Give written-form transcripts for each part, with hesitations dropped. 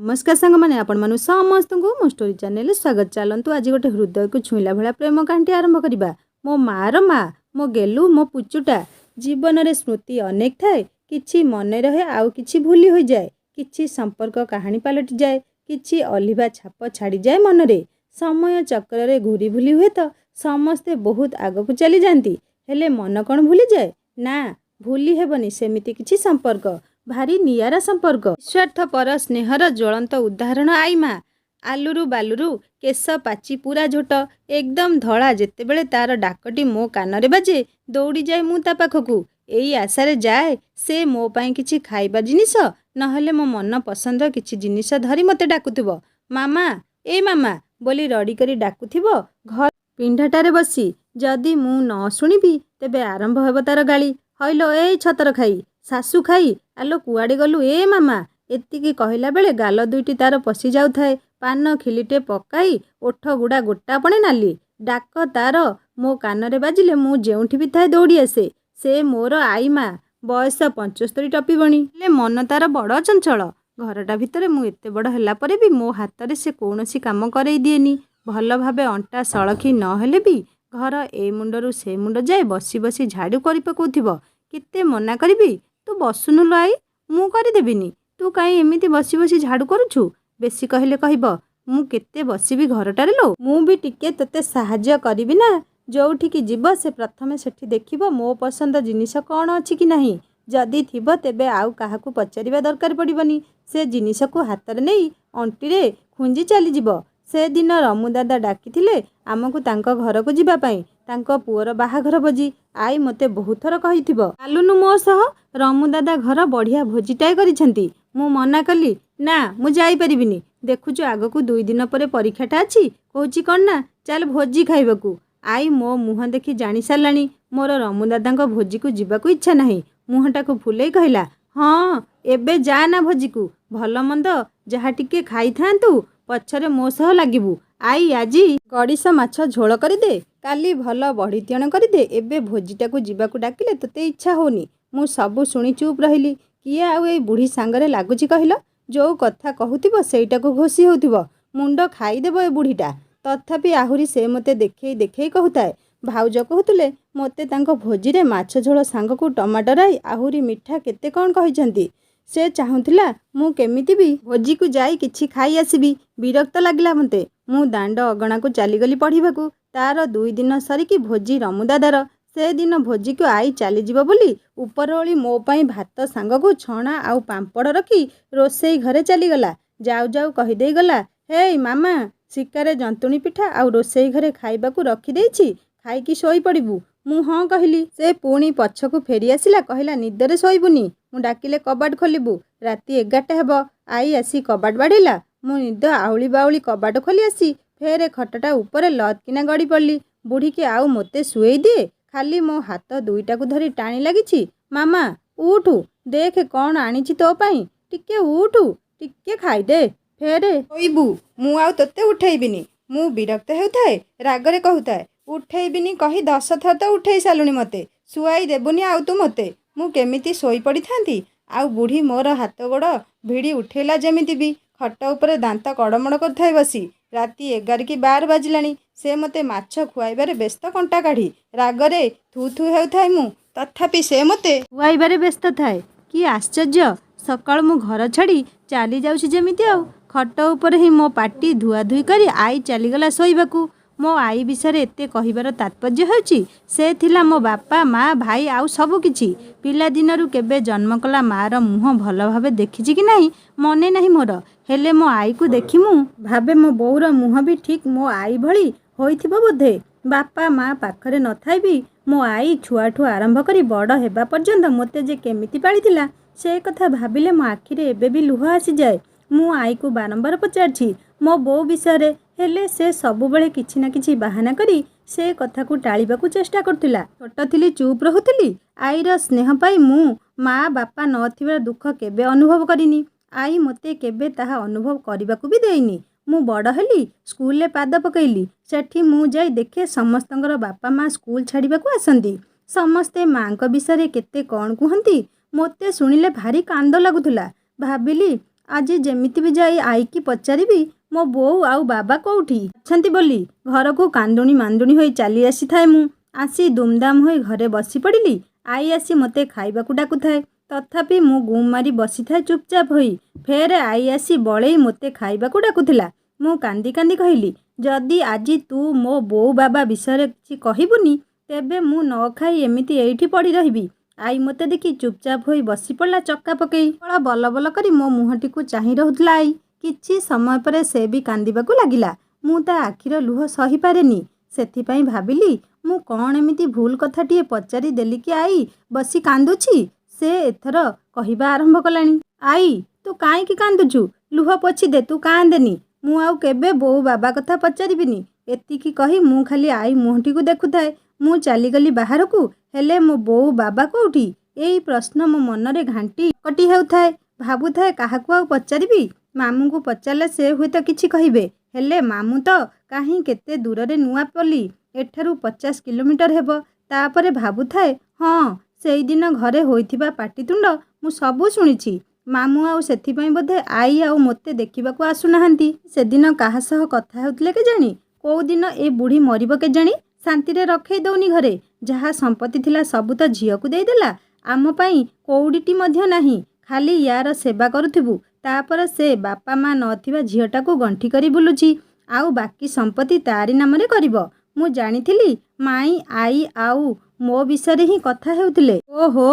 नमस्कार सांग मैंने आपण मानु समस्त को मो स्टोरी चैनल स्वागत। चलतु आज गोटे हृदय को छुईला भाया प्रेम कहानी आरंभ करवा। मो मार माँ मो गेलु मो पुचुटा जीवन रे स्मृति अनेक थाए किछि मन रहे आउ किछि भूली हो जाए किछि संपर्क कहानी पलटि जाए किछि अलिभा छाप छाड़ी जाए मन रे। समय चक्र रे घूरी भूली हुए तो समस्ते बहुत आगक चली जाती हेले मन कौन भूली जाए ना भूली हेबनी सेमिति किछि संपर्क भारी नियारा संपर्क स्वार्थपर स्नेहर ज्वलंत उदाहरण आई माँ। आलुरु बालुरु केश पाची पूरा झोट एकदम धला जेतेबेले तार डाकटी मो कानरे बाजे दौड़ी जाए मु ता पाखकू एई आशारे जाए से मो पाई किछि खाइबा जिनिस नहले मो मन पसंद किछि जिनिस धरी मते डाकुथिबो मामा ए मामा बोली रड़ी करी डाकुथिबो घर पिंढाटारे बसी जदि मु न शुणिबी तेबे आरंभ हेबो तार गाली हइलो ए छतर खाई सासू खाई आलो कुआड़े गलु ए मामा एतिकी कहला बेले गाल दुईटी तार पशि जाउथाए पान खिलिटे पकाई ओठ गुड़ा गोटापणे नाली डाक तार मो कानरे बाजिले मु जेउठी भी थाए दौड़ी आसे से मोर आई माँ बयस 75 टपिबणी हेले मन तार बड़ चंचल घरटा भितरे मु एते बड़ होला परे भी मो हातरे से कौनसी काम करई दिएनी भल भाबे अंटा सळखी न हेले भी घर ए मुंडरू से मुंड जाए बसी बसी झाड़ू करि पकाउथिबो केते मना करिबी तू बसुनु लो आई मु करदेबिनी तू कहीं एमिति बसी बसी झाड़ू करुछु बेसी कहले कहब मु केते बसिबी घरटारे लो मु भी टिके तते साहाଯ୍ୟ करिबी ना जोउठिकी जीव से प्रथमे सेठी देखिबो मो पसंद जिनिस कौन अछि कि नाही जदि थिबो तेबे आउ काहाकू पचारिबा दरकार पड़िबनी से जिनिस को हातरे नेई अंटीरे खुंजी चली जीवो। से दिन रमु दादा डाकिथिले आमको तांको घर को जीवा पाई तांको पुअर बाहाघर भोजी आई मते बहुत थर कहिथिबो आलुनु मो सह रमु दादा घर बढ़िया भोजीटाए करिसेंती मु मना कली ना मु जाई परिबिनी देखुछु आगकू 2 दिन परे परीक्षाटा अछि कहूची कोन ना चल भोजी खाइबाकू आई मो मुह देखि जानी सारलानी मोर रमु दादांको भोजी को जीवाकू इच्छा नाही मुहटाकू फुलेई कहला हाँ एबे जा ना भोजी को भल मंद जहा टिके खाई थांतु पछरे मो सह लागिबू आई आजी गड़िस माछ झोल करदे काली भल बड़ी तियण करदे एबे भोजीटाकू जीवाकू डाकिले तते इच्छा होनी मु सबु शुणी चुप रहिली किए आउ ए बुढ़ी सांगरे लागुची कहिल जो कथा कहूथिबो सेइटाकू घोषी होउथिबो मुंड खाईदेबो ए बुढ़ीटा तथापि आहुरी से मते देखेई देखेई कहूताए भाउज कहूतले मते तांको भोजीरे माछ झोल सांगकू टमाटर आई आहुरी मिठा केते कौन कहिसंती से चाहुथिला मु केमिति भी भोजी को जाई किछि खाई आसीबी विरक्त लागला मते मु दांड अगणा को चलीगली पढ़िबाकू तार 2 दिन सरिकी भोजी रमु दादार से दिन भोजी को आई चली जीव बोली ऊपर ओली मो पाई भात सांग को छणा आउ पांपड़ रखी रोसई घरे चलीगला जाऊ जाऊ कहीदे गला हे मामा शिकारे जंतुणी पिठा आउ रोसई घरे खाइबाकू रखी देइछि खाइकी शोई पड़िबू मु हाँ कहली से पुणी पछकू फेरी आसिला कहला निदरे शोइबुनी मु डाकिले कबाट खोलिबू राति 11टा हेबो आई आसी कबाट बाड़िला मु निद आउली बाउली कबाट खोली आसी फेरे खटटा ऊपर लत किना गड़ी पड़ली बुढ़ी के आउ मोते शुएई दिए खाली मो हाथ दुईटा को धरी टाणी लागिछि मामा उठू देख कौन आनिछि तो पाई टिके उठू टिके खाइदे फेरे होइबू मु आउ तोते उठेइबिनी मु विरक्त हेउथाए रागरे कहूताए उठेइबिनी कही 10 थर तो उठेई सालुनी मते सुआई देबुनी आउ तू मते मु केमिति सोई पड़ी थांती आउ बुढ़ी मोर हाथ गोड़ भिड़ी उठेला जेमिति भी खट ऊपर दांत कड़मड़ करथाए बसी राति 11 कि 12 बाजिलानी से मते माछ खुआइबारे व्यस्त कंटा काढ़ी रागरे थू थू हेउथाए मु तथापि से मते खुआइबारे व्यस्त थाए कि आश्चर्य सकाळ मु घर छाड़ी चली जाउछि जेमिति आउ खट ऊपर ही मो पाटी धुआ धुई करी आई चलीगला शोइबाकू मो आई विषय एते कहिबार तात्पर्य होउछि से थिला मो बापा माँ भाई आउ सबु किछि पिला दिनरु केबे जन्म कला मार मुह भल भाबे देखिछि कि नाही मने नाही मोर हेले मो आई को देखि मु भाबे मो बोउर मुह भी ठीक मो आई भली होइथिबो बोधे बापा माँ पाखरे न थाई भी मो आई छुआठू आरंभ करी बड़ हेबा पर्यंत मते जे केमिति पाळिथिला से कथा भाबिले मो आखिरे एबे भी लुह आसी जाए मु आई को बारंबार पचारछि मो बो विषय हेले से सबु बेले किछि ना किछि बहाना करी से कथा को टाळिबाकू चेष्टा करथिला छोट थिली चुप रहुथिली आईर स्नेह पाई मु माँ बापा नथिबार दुख केबे अनुभव करिनी आई मते केबे ताहा अनुभव करिबाकू भी देइनी मु बड़ हेली स्कूल ले पाद पकैली सेठी मु जाई देखे समस्तंकर बापा माँ स्कूल छाड़िबाकू आसंती समस्ते माँ विषय केते कौन कहती मोते शुणिले भारी कांद लगुला भाबिली ଆଜି ଯେମିତି ବି ଯାଇ ଆଈକି ପଚାରିବି ମୋ ବୋଉ ଆଉ ବାବା କୋଉଠି ଅଛନ୍ତି ବୋଲି। ଘରକୁ କାନ୍ଦୁଣି ମାନ୍ଦୁଣି ହୋଇ ଚାଲି ଆସିଥାଏ ମୁଁ। ଆସି ଦୁମଦାମ ହୋଇ ଘରେ ବସି ପଡ଼ିଲି। ଆଈ ଆସି ମୋତେ ଖାଇବାକୁ ଡାକୁଥାଏ। ତଥାପି ମୁଁ ଗୁମ୍ ମାରି ବସିଥାଏ ଚୁପଚାପ ହୋଇ। ଫେରେ ଆଈ ଆସି ବଳେଇ ମୋତେ ଖାଇବାକୁ ଡାକୁଥିଲା। ମୁଁ କାନ୍ଦି କାନ୍ଦି କହିଲି, ଯଦି ଆଜି ତୁ ମୋ ବୋଉ ବାବା ବିଷୟରେ କିଛି କହିବୁନି ତେବେ ମୁଁ ନ ଖାଇ ଏମିତି ଏଇଠି ପଡ଼ି ରହିବି। ଆଈ ମୋତେ ଦେଖି ଚୁପଚାପ ହୋଇ ବସି ପଡ଼ିଲା ଚକା ପକେଇ। ବଲ ବଲ କରି ମୋ ମୁହଁଟିକୁ ଚାହିଁ ରହୁଥିଲା ଆଈ। କିଛି ସମୟ ପରେ ସେ ବି କାନ୍ଦିବାକୁ ଲାଗିଲା। ମୁଁ ତା ଆଖିର ଲୁହ ସହିପାରେନି। ସେଥିପାଇଁ ଭାବିଲି ମୁଁ କ'ଣ ଏମିତି ଭୁଲ କଥାଟିଏ ପଚାରି ଦେଲି କି ଆଈ ବସି କାନ୍ଦୁଛି। ସେ ଏଥର କହିବା ଆରମ୍ଭ କଲାଣି, ଆଈ ତୁ କାହିଁକି କାନ୍ଦୁଛୁ? ଲୁହ ପୋଛି ଦେ, ତୁ କାନ୍ଦେନି। ମୁଁ ଆଉ କେବେ ବୋଉ ବାବା କଥା ପଚାରିବିନି। ଏତିକି କହି ମୁଁ ଖାଲି ଆଈ ମୁହଁଟିକୁ ଦେଖୁଥାଏ। ମୁଁ ଚାଲିଗଲି ବାହାରକୁ। ହେଲେ ମୋ ବୋଉ ବାବା କୋଉଠି? ଏଇ ପ୍ରଶ୍ନ ମୋ ମନରେ ଘାଣ୍ଟି କଟି ହେଉଥାଏ। ଭାବୁଥାଏ କାହାକୁ ଆଉ ପଚାରିବି? ମାମୁଁଙ୍କୁ ପଚାରିଲେ ସେ ହୁଏତ କିଛି କହିବେ। ହେଲେ ମାମୁଁ ତ କାହିଁ କେତେ ଦୂରରେ ନୂଆପଲ୍ଲୀ, ଏଠାରୁ 50 କିଲୋମିଟର ହେବ। ତାପରେ ଭାବୁଥାଏ, ହଁ ସେଇଦିନ ଘରେ ହୋଇଥିବା ପାଟିତୁଣ୍ଡ ମୁଁ ସବୁ ଶୁଣିଛି। ମାମୁଁ ଆଉ ସେଥିପାଇଁ ବୋଧେ ଆଈ ଆଉ ମୋତେ ଦେଖିବାକୁ ଆସୁନାହାନ୍ତି। ସେଦିନ କାହା ସହ କଥା ହେଉଥିଲେ କେଜାଣି? କୋଉଦିନ ଏ ବୁଢ଼ୀ ମରିବ କେଜାଣି? ଶାନ୍ତିରେ ରଖେଇ ଦଉନି ଘରେ। ଯାହା ସମ୍ପତ୍ତି ଥିଲା ସବୁ ତ ଝିଅକୁ ଦେଇଦେଲା। ଆମ ପାଇଁ କଉଡ଼ିଟି ମଧ୍ୟ ନାହିଁ। ଖାଲି ୟାର ସେବା କରୁଥିବୁ। ତାପରେ ସେ ବାପା ମା ନଥିବା ଝିଅଟାକୁ ଗଣ୍ଠି କରି ବୁଲୁଛି। ଆଉ ବାକି ସମ୍ପତ୍ତି ତାରି ନାମରେ କରିବ। ମୁଁ ଜାଣିଥିଲି ମାଇଁ ଆଈ ଆଉ ମୋ ବିଷୟରେ ହିଁ କଥା ହେଉଥିଲେ। ଓହୋ,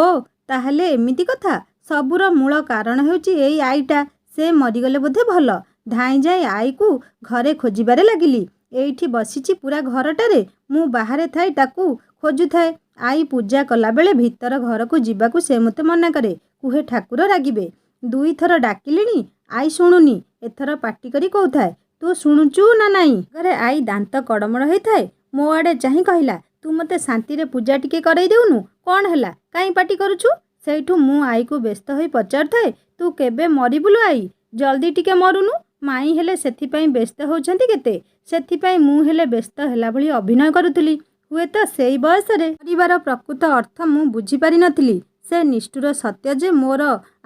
ତାହେଲେ ଏମିତି କଥା। ସବୁର ମୂଳ କାରଣ ହେଉଛି ଏଇ ଆଈଟା। ସେ ମରିଗଲେ ବୋଧେ ଭଲ। ଧାଇଁ ଯାଇ ଆଈକୁ ଘରେ ଖୋଜିବାରେ ଲାଗିଲି। ଏଇଠି ବସିଛି ପୁରା ଘରଟାରେ। ମୁଁ ବାହାରେ ଥାଇ ତାକୁ ଖୋଜୁଥାଏ। ଆଈ ପୂଜା କଲାବେଳେ ଭିତର ଘରକୁ ଯିବାକୁ ସେ ମୋତେ ମନା କରେ। କୁହେ ଠାକୁର ରାଗିବେ। 2 ଥର ଡାକିଲିଣି, ଆଈ ଶୁଣୁନି। ଏଥର ପାଟି କରି କହୁଥାଏ, ତୁ ଶୁଣୁଛୁ ନା ନାଇଁ? ଘରେ ଆଈ ଦାନ୍ତ କଡ଼ମଡ଼ ହେଇଥାଏ। ମୋ ଆଡ଼େ ଚାହିଁ କହିଲା, ତୁ ମୋତେ ଶାନ୍ତିରେ ପୂଜା ଟିକେ କରେଇ ଦେଉନୁ? କ'ଣ ହେଲା? କାହିଁ ପାଟି କରୁଛୁ? ସେଇଠୁ ମୁଁ ଆଈକୁ ବ୍ୟସ୍ତ ହୋଇ ପଚାରୁଥାଏ, ତୁ କେବେ ମରିବୁଲୋ ଆଈ? ଜଲ୍ଦି ଟିକେ ମରୁନୁ। ମାଇଁ ହେଲେ ସେଥିପାଇଁ ବ୍ୟସ୍ତ ହେଉଛନ୍ତି କେତେ। ସେଥିପାଇଁ ମୁଁ ହେଲେ ବ୍ୟସ୍ତ ହେଲା ଭଳି ଅଭିନୟ କରୁଥିଲି। ହୁଏତ ସେଇ ବୟସରେ ମରିବାର ପ୍ରକୃତ ଅର୍ଥ ମୁଁ ବୁଝିପାରି ନଥିଲି। ସେ ନିଷ୍ଠୁର ସତ୍ୟ ଯେ ମୋର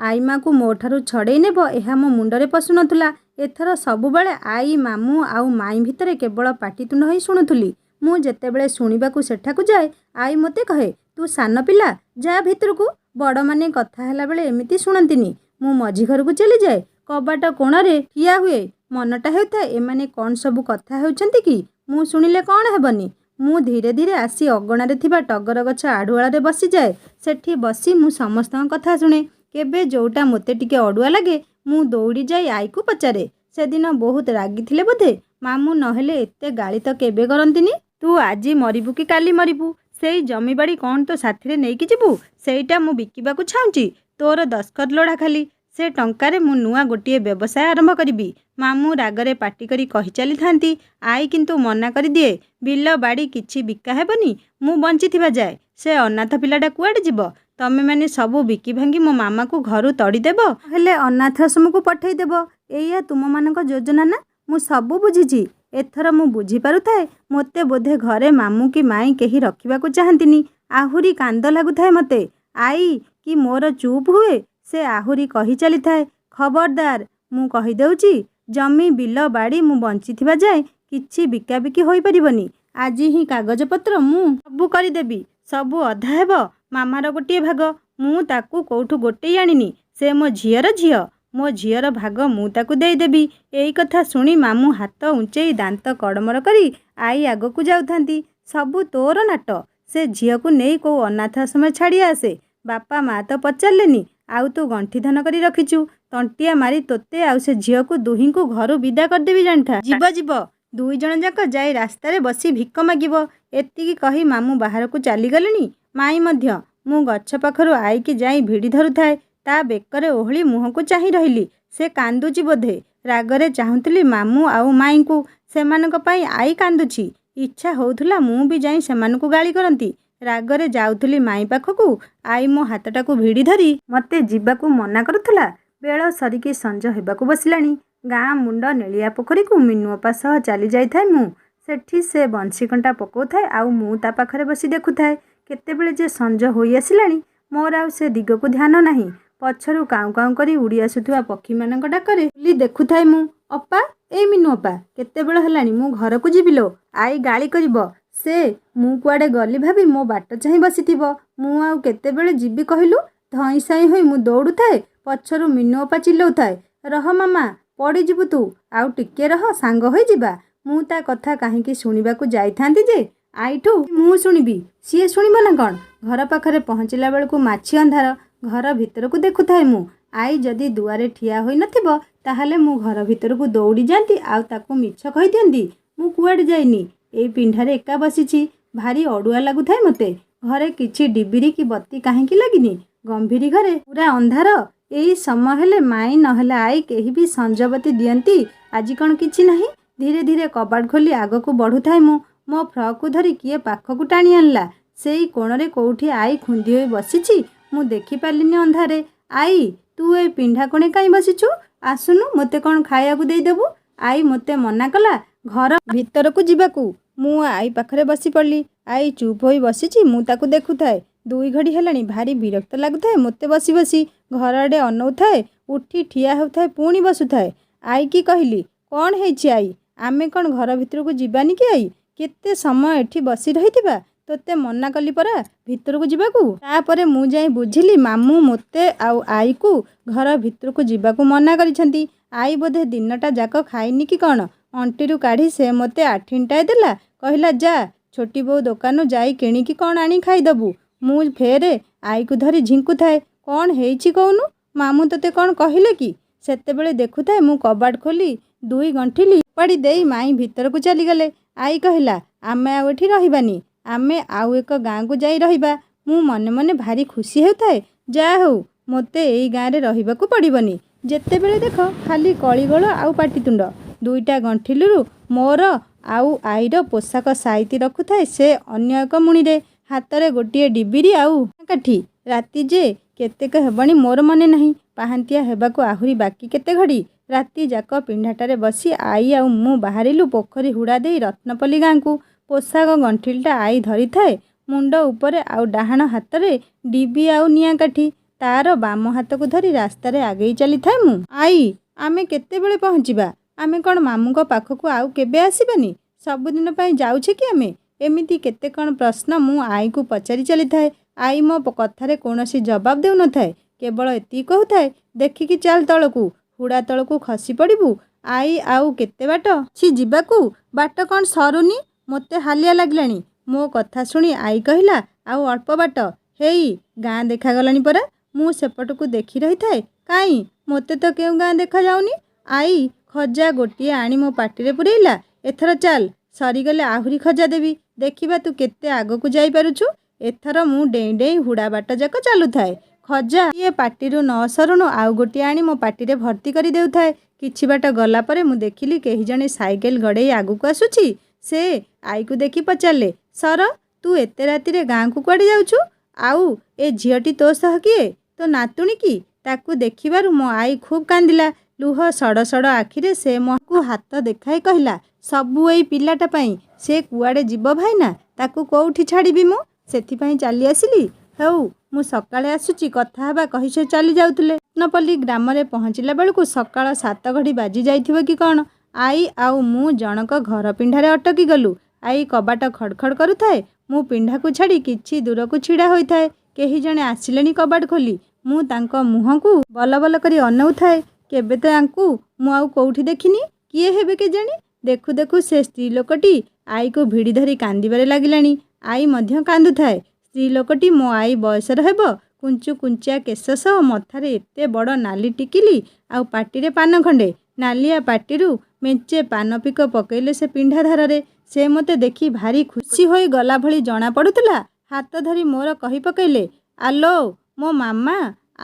ଆଈମାକୁ ମୋ ଠାରୁ ଛଡ଼େଇ ନେବ ଏହା ମୋ ମୁଣ୍ଡରେ ପଶୁନଥିଲା। ଏଥର ସବୁବେଳେ ଆଈ ମାମୁଁ ଆଉ ମାଇଁ ଭିତରେ କେବଳ ପାଟିତୁଣ୍ଡ ହୋଇ ଶୁଣୁଥିଲି। ମୁଁ ଯେତେବେଳେ ଶୁଣିବାକୁ ସେଠାକୁ ଯାଏ ଆଈ ମୋତେ କହେ, ତୁ ସାନ ପିଲା, ଯା ଭିତରକୁ। ବଡ଼ମାନେ କଥା ହେଲାବେଳେ ଏମିତି ଶୁଣନ୍ତିନି। ମୁଁ ମଝି ଘରକୁ ଚାଲିଯାଏ। କବାଟ କୋଣରେ ଠିଆ ହୁଏ। ମନଟା ହେଉଥାଏ ଏମାନେ କ'ଣ ସବୁ କଥା ହେଉଛନ୍ତି କି? ମୁଁ ଶୁଣିଲେ କ'ଣ ହେବନି? ମୁଁ ଧୀରେ ଧୀରେ ଆସି ଅଗଣାରେ ଥିବା ଟଗର ଗଛ ଆଢ଼ୁଆଳରେ ବସିଯାଏ। ସେଠି ବସି ମୁଁ ସମସ୍ତଙ୍କ କଥା ଶୁଣେ। କେବେ ଯୋଉଟା ମୋତେ ଟିକେ ଅଡ଼ୁଆ ଲାଗେ ମୁଁ ଦୌଡ଼ି ଯାଇ ଆଈକୁ ପଚାରେ, ସେଦିନ ବହୁତ ରାଗିଥିଲେ ବୋଧେ? ମାମୁଁ ନହେଲେ ଏତେ ଗାଳି ତ କେବେ କରନ୍ତିନି। ତୁ ଆଜି ମରିବୁ କି କାଲି ମରିବୁ? ସେଇ ଜମିବାଡ଼ି କ'ଣ ତୋ ସାଥିରେ ନେଇକି ଯିବୁ? ସେଇଟା ମୁଁ ବିକିବାକୁ ଚାହୁଁଛି। ତୋର ଦସ୍ତଖତ ଲୋଡ଼ା ଖାଲି। ସେ ଟଙ୍କାରେ ମୁଁ ନୂଆ ଗୋଟିଏ ବ୍ୟବସାୟ ଆରମ୍ଭ କରିବି। ମାମୁଁ ରାଗରେ ପାଟି କରି କହି ଚାଲିଥାନ୍ତି। ଆଈ କିନ୍ତୁ ମନା କରିଦିଏ, ବିଲ ବାଡ଼ି କିଛି ବିକା ହେବନି ମୁଁ ବଞ୍ଚିଥିବା ଯାଏ। ସେ ଅନାଥ ପିଲାଟା କୁଆଡ଼େ ଯିବ? ତମେମାନେ ସବୁ ବିକି ଭାଙ୍ଗି ମୋ ମାମାକୁ ଘରୁ ତଡ଼ିଦେବ, ହେଲେ ଅନାଥାଶ୍ରମକୁ ପଠେଇଦେବ। ଏଇଆ ତୁମମାନଙ୍କ ଯୋଜନା ନା? ମୁଁ ସବୁ ବୁଝିଛି। ଏଥର ମୁଁ ବୁଝିପାରୁଥାଏ ମୋତେ ବୋଧେ ଘରେ ମାମୁଁ କି ମାଇଁ କେହି ରଖିବାକୁ ଚାହାନ୍ତିନି। ଆହୁରି କାନ୍ଦ ଲାଗୁଥାଏ ମୋତେ। ଆଈ କି ମୋର ଚୁପ୍ ହୁଏ। ସେ ଆହୁରି କହି ଚାଲିଥାଏ, ଖବରଦାର, ମୁଁ କହିଦେଉଛି, ଜମି ବିଲ ବାଡ଼ି ମୁଁ ବଞ୍ଚିଥିବା ଯାଏ କିଛି ବିକାବିକି ହୋଇପାରିବନି। ଆଜି ହିଁ କାଗଜପତ୍ର ମୁଁ ସବୁ କରିଦେବି। ସବୁ ଅଧା ହେବ। ମାମାର ଗୋଟିଏ ଭାଗ। ମୁଁ ତାକୁ କୋଉଠୁ ଗୋଟେଇ ଆଣିନି। ସେ ମୋ ଝିଅର ଝିଅ। ମୋ ଝିଅର ଭାଗ ମୁଁ ତାକୁ ଦେଇଦେବି। ଏଇ କଥା ଶୁଣି ମାମୁଁ ହାତ ଉଞ୍ଚେଇ ଦାନ୍ତ କଡ଼ମଡ଼ କରି ଆଈ ଆଗକୁ ଯାଉଥାନ୍ତି। ସବୁ ତୋର ନାଟ। ସେ ଝିଅକୁ ନେଇ କୋଉ ଅନାଥ ଆଶ୍ରମରେ ଛାଡ଼ି ଆସେ। ବାପା ମା ତ ପଚାରିଲେନି, ଆଉ ତୁ ଗଣ୍ଠିଧାନ କରି ରଖିଛୁ। ତଣ୍ଟିଆ ମାରି ତୋତେ ଆଉ ସେ ଝିଅକୁ ଦୁହିଁଙ୍କୁ ଘରୁ ବିଦା କରିଦେବି ଜାଣିଥା। ଯିବ। 2 ଜଣ ଯାକ ଯାଇ ରାସ୍ତାରେ ବସି ଭିକ ମାଗିବ। ଏତିକି କହି ମାମୁଁ ବାହାରକୁ ଚାଲିଗଲେଣି। ମାଇଁ ମଧ୍ୟ। ମୁଁ ଗଛ ପାଖରୁ ଆଈକି ଯାଇ ଭିଡ଼ି ଧରୁଥାଏ। ତା ବେକରେ ଓହଳି ମୁହଁକୁ ଚାହିଁ ରହିଲି। ସେ କାନ୍ଦୁଛି ବୋଧେ। ରାଗରେ ଚାହୁଁଥିଲି ମାମୁଁ ଆଉ ମାଇଁଙ୍କୁ। ସେମାନଙ୍କ ପାଇଁ ଆଈ କାନ୍ଦୁଛି। ଇଚ୍ଛା ହେଉଥିଲା ମୁଁ ବି ଯାଇ ସେମାନଙ୍କୁ ଗାଳି କରନ୍ତି। ରାଗରେ ଯାଉଥିଲି ମାଇଁ ପାଖକୁ। ଆଈ ମୋ ହାତଟାକୁ ଭିଡ଼ି ଧରି ମୋତେ ଯିବାକୁ ମନା କରୁଥିଲା। ବେଳ ସରିକି ସଞ୍ଜ ହେବାକୁ ବସିଲାଣି। ଗାଁ ମୁଣ୍ଡ ନେଳିଆ ପୋଖରୀକୁ ମିନୁ ଅପା ସହ ଚାଲି ଯାଇଥାଏ ମୁଁ। ସେଠି ସେ ବଂଶୀକଣ୍ଟା ପକାଉଥାଏ ଆଉ ମୁଁ ତା ପାଖରେ ବସି ଦେଖୁଥାଏ। କେତେବେଳେ ଯେ ସଞ୍ଜ ହୋଇ ଆସିଲାଣି ମୋର ଆଉ ସେ ଦିଗକୁ ଧ୍ୟାନ ନାହିଁ। ପଛରୁ କାଉଁ କାଉଁ କରି ଉଡ଼ି ଆସୁଥିବା ପକ୍ଷୀମାନଙ୍କ ଡାକରେ ବୁଲି ଦେଖୁଥାଏ ମୁଁ। ଅପା, ଏଇ ମିନୁ ଅପା, କେତେବେଳ ହେଲାଣି, ମୁଁ ଘରକୁ ଯିବି ଲୋ। ଆଈ ଗାଳି କରିବ। ସେ ମୁଁ କୁଆଡ଼େ ଗଲି ଭାବି ମୋ ବାଟ ଚାହିଁ ବସିଥିବ। ମୁଁ ଆଉ କେତେବେଳେ ଯିବି କହିଲୁ? ଧଇଁ ସାଇଁ ହୋଇ ମୁଁ ଦୌଡ଼ୁଥାଏ, ପଛରୁ ମିନୁ ଅପା ଚିଲଉଥାଏ, ରହ ମାମା, ପଡ଼ିଯିବୁ ତୁ, ଆଉ ଟିକେ ରହ, ସାଙ୍ଗ ହୋଇ ଯିବା। ମୁଁ ତା କଥା କାହିଁକି ଶୁଣିବାକୁ ଯାଇଥାନ୍ତି ଯେ ଆଈଠୁ ମୁଁ ଶୁଣିବି, ସିଏ ଶୁଣିବ ନା କ'ଣ? ଘର ପାଖରେ ପହଞ୍ଚିଲା ବେଳକୁ ମାଛି ଅନ୍ଧାର। ଘର ଭିତରକୁ ଦେଖୁଥାଏ ମୁଁ। ଆଈ ଯଦି ଦୁଆରେ ଠିଆ ହୋଇନଥିବ ତାହେଲେ ମୁଁ ଘର ଭିତରକୁ ଦୌଡ଼ି ଯାଆନ୍ତି ଆଉ ତାକୁ ମିଛ କହିଦିଅନ୍ତି ମୁଁ କୁଆଡ଼େ ଯାଇନି, ଏଇ ପିଣ୍ଡାରେ ଏକା ବସିଛି। ଭାରି ଅଡ଼ୁଆ ଲାଗୁଥାଏ ମୋତେ। ଘରେ କିଛି ଡିବିରି କି ବତି କାହିଁକି ଲାଗିନି? ଗମ୍ଭୀରି ଘରେ ପୁରା ଅନ୍ଧାର। ଏଇ ସମୟ ହେଲେ ମାଇଁ ନହେଲେ ଆଈ କେହି ବି ସଞ୍ଜବତୀ ଦିଅନ୍ତି। ଆଜି କ'ଣ କିଛି ନାହିଁ। ଧୀରେ ଧୀରେ କବାଟ ଖୋଲି ଆଗକୁ ବଢ଼ୁଥାଏ ମୁଁ। ମୋ ଫ୍ରକକୁ ଧରି କିଏ ପାଖକୁ ଟାଣି ଆଣିଲା। ସେଇ କୋଣରେ କୋଉଠି ଆଈ ଖୁନ୍ଦି ହୋଇ ବସିଛି। ମୁଁ ଦେଖିପାରିଲିନି ଅନ୍ଧାରେ। ଆଈ, ତୁ ଏ ପିଣ୍ଡା କୋଣେ କାହିଁ ବସିଛୁ? ଆସୁନୁ, ମୋତେ କ'ଣ ଖାଇବାକୁ ଦେଇଦେବୁ। ଆଈ ମୋତେ ମନା କଲା ଘର ଭିତରକୁ ଯିବାକୁ। ମୁଁ ଆଈ ପାଖରେ ବସି ପଡ଼ିଲି। ଆଈ ଚୁପ୍ ହୋଇ ବସିଛି। ମୁଁ ତାକୁ ଦେଖୁଥାଏ। 2 ଘଡ଼ି ହେଲାଣି। ଭାରି ବିରକ୍ତ ଲାଗୁଥାଏ ମୋତେ ବସି ବସି। ଘର ଆଡ଼େ ଅନଉଥାଏ, ଉଠି ଠିଆ ହେଉଥାଏ, ପୁଣି ବସୁଥାଏ। ଆଈ କି କହିଲି, କ'ଣ ହେଇଛି ଆଈ? ଆମେ କ'ଣ ଘର ଭିତରକୁ ଯିବାନି କି ଆଈ? କେତେ ସମୟ ଏଠି ବସି ରହିଥିବା? ତୋତେ ମନା କଲି ପରା ଭିତରକୁ ଯିବାକୁ। ତାପରେ ମୁଁ ଯାଇ ବୁଝିଲି ମାମୁଁ ମୋତେ ଆଉ ଆଈକୁ ଘର ଭିତରକୁ ଯିବାକୁ ମନା କରିଛନ୍ତି। ଆଈ ବୋଧେ ଦିନଟା ଯାକ ଖାଇନି କି କ'ଣ। ଅଣ୍ଟିରୁ କାଢ଼ି ସେ ମୋତେ ଆଠିଣ୍ଟାଏ ଦେଲା। କହିଲା, ଯା ଛୋଟି ବୋଉ ଦୋକାନରୁ ଯାଇ କିଣିକି କ'ଣ ଆଣି ଖାଇଦେବୁ। ମୁଁ ଫେରେ ଆଈକୁ ଧରି ଝିଙ୍କୁଥାଏ। କ'ଣ ହେଇଛି କହୁନୁ? ମାମୁଁ ତୋତେ କ'ଣ କହିଲେ କି? ସେତେବେଳେ ଦେଖୁଥାଏ ମୁଁ କବାଟ ଖୋଲି 2 ଗଣ୍ଠିଲି ଉପାଡ଼ି ଦେଇ ମାଇଁ ଭିତରକୁ ଚାଲିଗଲେ। ଆଈ କହିଲା, ଆମେ ଆଉ ଏଠି ରହିବାନି, ଆମେ ଆଉ ଏକ ଗାଁକୁ ଯାଇ ରହିବା। ମୁଁ ମନେ ମନେ ଭାରି ଖୁସି ହେଉଥାଏ। ଯାହା ହେଉ, ମୋତେ ଏଇ ଗାଁରେ ରହିବାକୁ ପଡ଼ିବନି। ଯେତେବେଳେ ଦେଖ ଖାଲି କଳିଗୋଳ ଆଉ ପାଟିତୁଣ୍ଡ। 2ଟା ଗଣ୍ଠିଲିରୁ ମୋର ଆଉ ଆଈର ପୋଷାକ ସାଇତି ରଖୁଥାଏ ସେ ଅନ୍ୟ ଏକ ମୁଣିରେ। ହାତରେ ଗୋଟିଏ ଡିବିରି ଆଉ କାଠି। ରାତି ଯେ କେତେକ ହେବଣି ମୋର ମନେ ନାହିଁ। ପାହାନ୍ତିଆ ହେବାକୁ ଆହୁରି ବାକି କେତେ ଘଡ଼ି। ରାତି ଯାକ ପିଣ୍ଡାଟାରେ ବସି ଆଈ ଆଉ ମୁଁ ବାହାରିଲୁ ପୋଖରୀ ହୁଡ଼ା ଦେଇ ରତ୍ନପଲ୍ଲୀ ଗାଁକୁ। ପୋଷାକ ଗଣ୍ଠିଲିଟା ଆଈ ଧରିଥାଏ ମୁଣ୍ଡ ଉପରେ, ଆଉ ଡାହାଣ ହାତରେ ଡିବି ଆଉ ନିଆଁ କାଠି। ତାର ବାମ ହାତକୁ ଧରି ରାସ୍ତାରେ ଆଗେଇ ଚାଲିଥାଏ ମୁଁ। ଆଈ, ଆମେ କେତେବେଳେ ପହଞ୍ଚିବା? ଆମେ କ'ଣ ମାମୁଁଙ୍କ ପାଖକୁ ଆଉ କେବେ ଆସିବାନି? ସବୁଦିନ ପାଇଁ ଯାଉଛେ କି ଆମେ? ଏମିତି କେତେ କ'ଣ ପ୍ରଶ୍ନ ମୁଁ ଆଈକୁ ପଚାରି ଚାଲିଥାଏ। ଆଈ ମୋ କଥାରେ କୌଣସି ଜବାବ ଦେଉନଥାଏ। କେବଳ ଏତିକି କହୁଥାଏ, ଦେଖିକି ଚାଲ ତଳକୁ, ହୁଡ଼ା ତଳକୁ ଖସି ପଡ଼ିବୁ। ଆଈ, ଆଉ କେତେ ବାଟ ଅଛି ଯିବାକୁ? ବାଟ କ'ଣ ସରୁନି? ମୋତେ ହାଲିଆ ଲାଗିଲାଣି। ମୋ କଥା ଶୁଣି ଆଈ କହିଲା, ଆଉ ଅଳ୍ପ ବାଟ। ହେଇ, ଗାଁ ଦେଖାଗଲାଣି ପରା। ମୁଁ ସେପଟକୁ ଦେଖି ରହିଥାଏ। କାଇଁ, ମୋତେ ତ କେଉଁ ଗାଁ ଦେଖାଯାଉନି। ଆଈ ଖଜା ଗୋଟିଏ ଆଣି ମୋ ପାଟିରେ ପୁରେଇଲା। ଏଥର ଚାଲ, ସରିଗଲେ ଆହୁରି ଖଜା ଦେବି। ଦେଖିବା ତୁ କେତେ ଆଗକୁ ଯାଇପାରୁଛୁ। ଏଥର ମୁଁ ଡେଇଁ ଡେଇଁ ହୁଡ଼ା ବାଟ ଯାକ ଚାଲୁଥାଏ। ଖଜା ଇଏ ପାଟିରୁ ନ ସରୁଣୁ ଆଉ ଗୋଟିଏ ଆଣି ମୋ ପାଟିରେ ଭର୍ତ୍ତି କରି ଦେଉଥାଏ। କିଛି ବାଟ ଗଲା ପରେ ମୁଁ ଦେଖିଲି କେହି ଜଣେ ସାଇକେଲ ଗଡ଼େଇ ଆଗକୁ ଆସୁଛି। ସେ ଆଈକୁ ଦେଖି ପଚାରିଲେ, ସର, ତୁ ଏତେ ରାତିରେ ଗାଁକୁ କୁଆଡ଼େ ଯାଉଛୁ? ଆଉ ଏ ଝିଅଟି ତୋ ସହ କିଏ? ତୋ ନାତୁଣୀ କି? ତାକୁ ଦେଖିବାରୁ ମୋ ଆଈ ଖୁବ୍ କାନ୍ଦିଲା। ଲୁହ ସଡ଼ ସଡ଼ ଆଖିରେ ସେ ମୋକୁ ହାତ ଦେଖାଇ କହିଲା, ସବୁ ଏଇ ପିଲାଟା ପାଇଁ। ସେ କୁଆଡ଼େ ଯିବ ଭାଇନା, ତାକୁ କୋଉଠି ଛାଡ଼ିବି ମୁଁ? ସେଥିପାଇଁ ଚାଲି ଆସିଲି। ହେଉ, ମୁଁ ସକାଳେ ଆସୁଛି, କଥା ହେବା, କହି ସେ ଚାଲି ଯାଉଥିଲେ। ରତ୍ନପଲ୍ଲୀ ଗ୍ରାମରେ ପହଞ୍ଚିଲା ବେଳକୁ ସକାଳ 7 ଘଡ଼ି ବାଜି ଯାଇଥିବ କି କ'ଣ। ଆଈ ଆଉ ମୁଁ ଜଣକ ଘର ପିଣ୍ଡାରେ ଅଟକି ଗଲୁ। ଆଈ କବାଟ ଖଡ଼ ଖଡ଼ କରୁଥାଏ। ମୁଁ ପିଣ୍ଡାକୁ ଛାଡ଼ି କିଛି ଦୂରକୁ ଛିଡ଼ା ହୋଇଥାଏ। କେହି ଜଣେ ଆସିଲେଣି କବାଟ ଖୋଲି। ମୁଁ ତାଙ୍କ ମୁହଁକୁ ବଲ ବଲ କରି ଅନଉଥାଏ। କେବେ ତ ୟାଙ୍କୁ ମୁଁ ଆଉ କୋଉଠି ଦେଖିନି। କିଏ ହେବେ କେଜାଣି? ଦେଖୁ ଦେଖୁ ସେ ସ୍ତ୍ରୀ ଲୋକଟି ଆଈକୁ ଭିଡ଼ି ଧରି କାନ୍ଦିବାରେ ଲାଗିଲାଣି। ଆଈ ମଧ୍ୟ କାନ୍ଦୁଥାଏ। ସ୍ତ୍ରୀ ଲୋକଟି ମୋ ଆଈ ବୟସର ହେବ। କୁଞ୍ଚୁ କୁଞ୍ଚିଆ କେଶ ସହ ମଥାରେ ଏତେ ବଡ଼ ନାଲି ଟିକିଲି, ଆଉ ପାଟିରେ ପାନ ଖଣ୍ଡେ। ନାଲିଆ ପାଟିରୁ ମେଞ୍ଚେ ପାନ ପିକ ପକେଇଲେ ସେ ପିଣ୍ଡା ଧାରରେ। ସେ ମୋତେ ଦେଖି ଭାରି ଖୁସି ହୋଇ ଗଲା ଭଳି ଜଣା ପଡ଼ୁଥିଲା। ହାତ ଧରି ମୋର କହି ପକେଇଲେ, ଆଲୋ ମୋ ମାମା।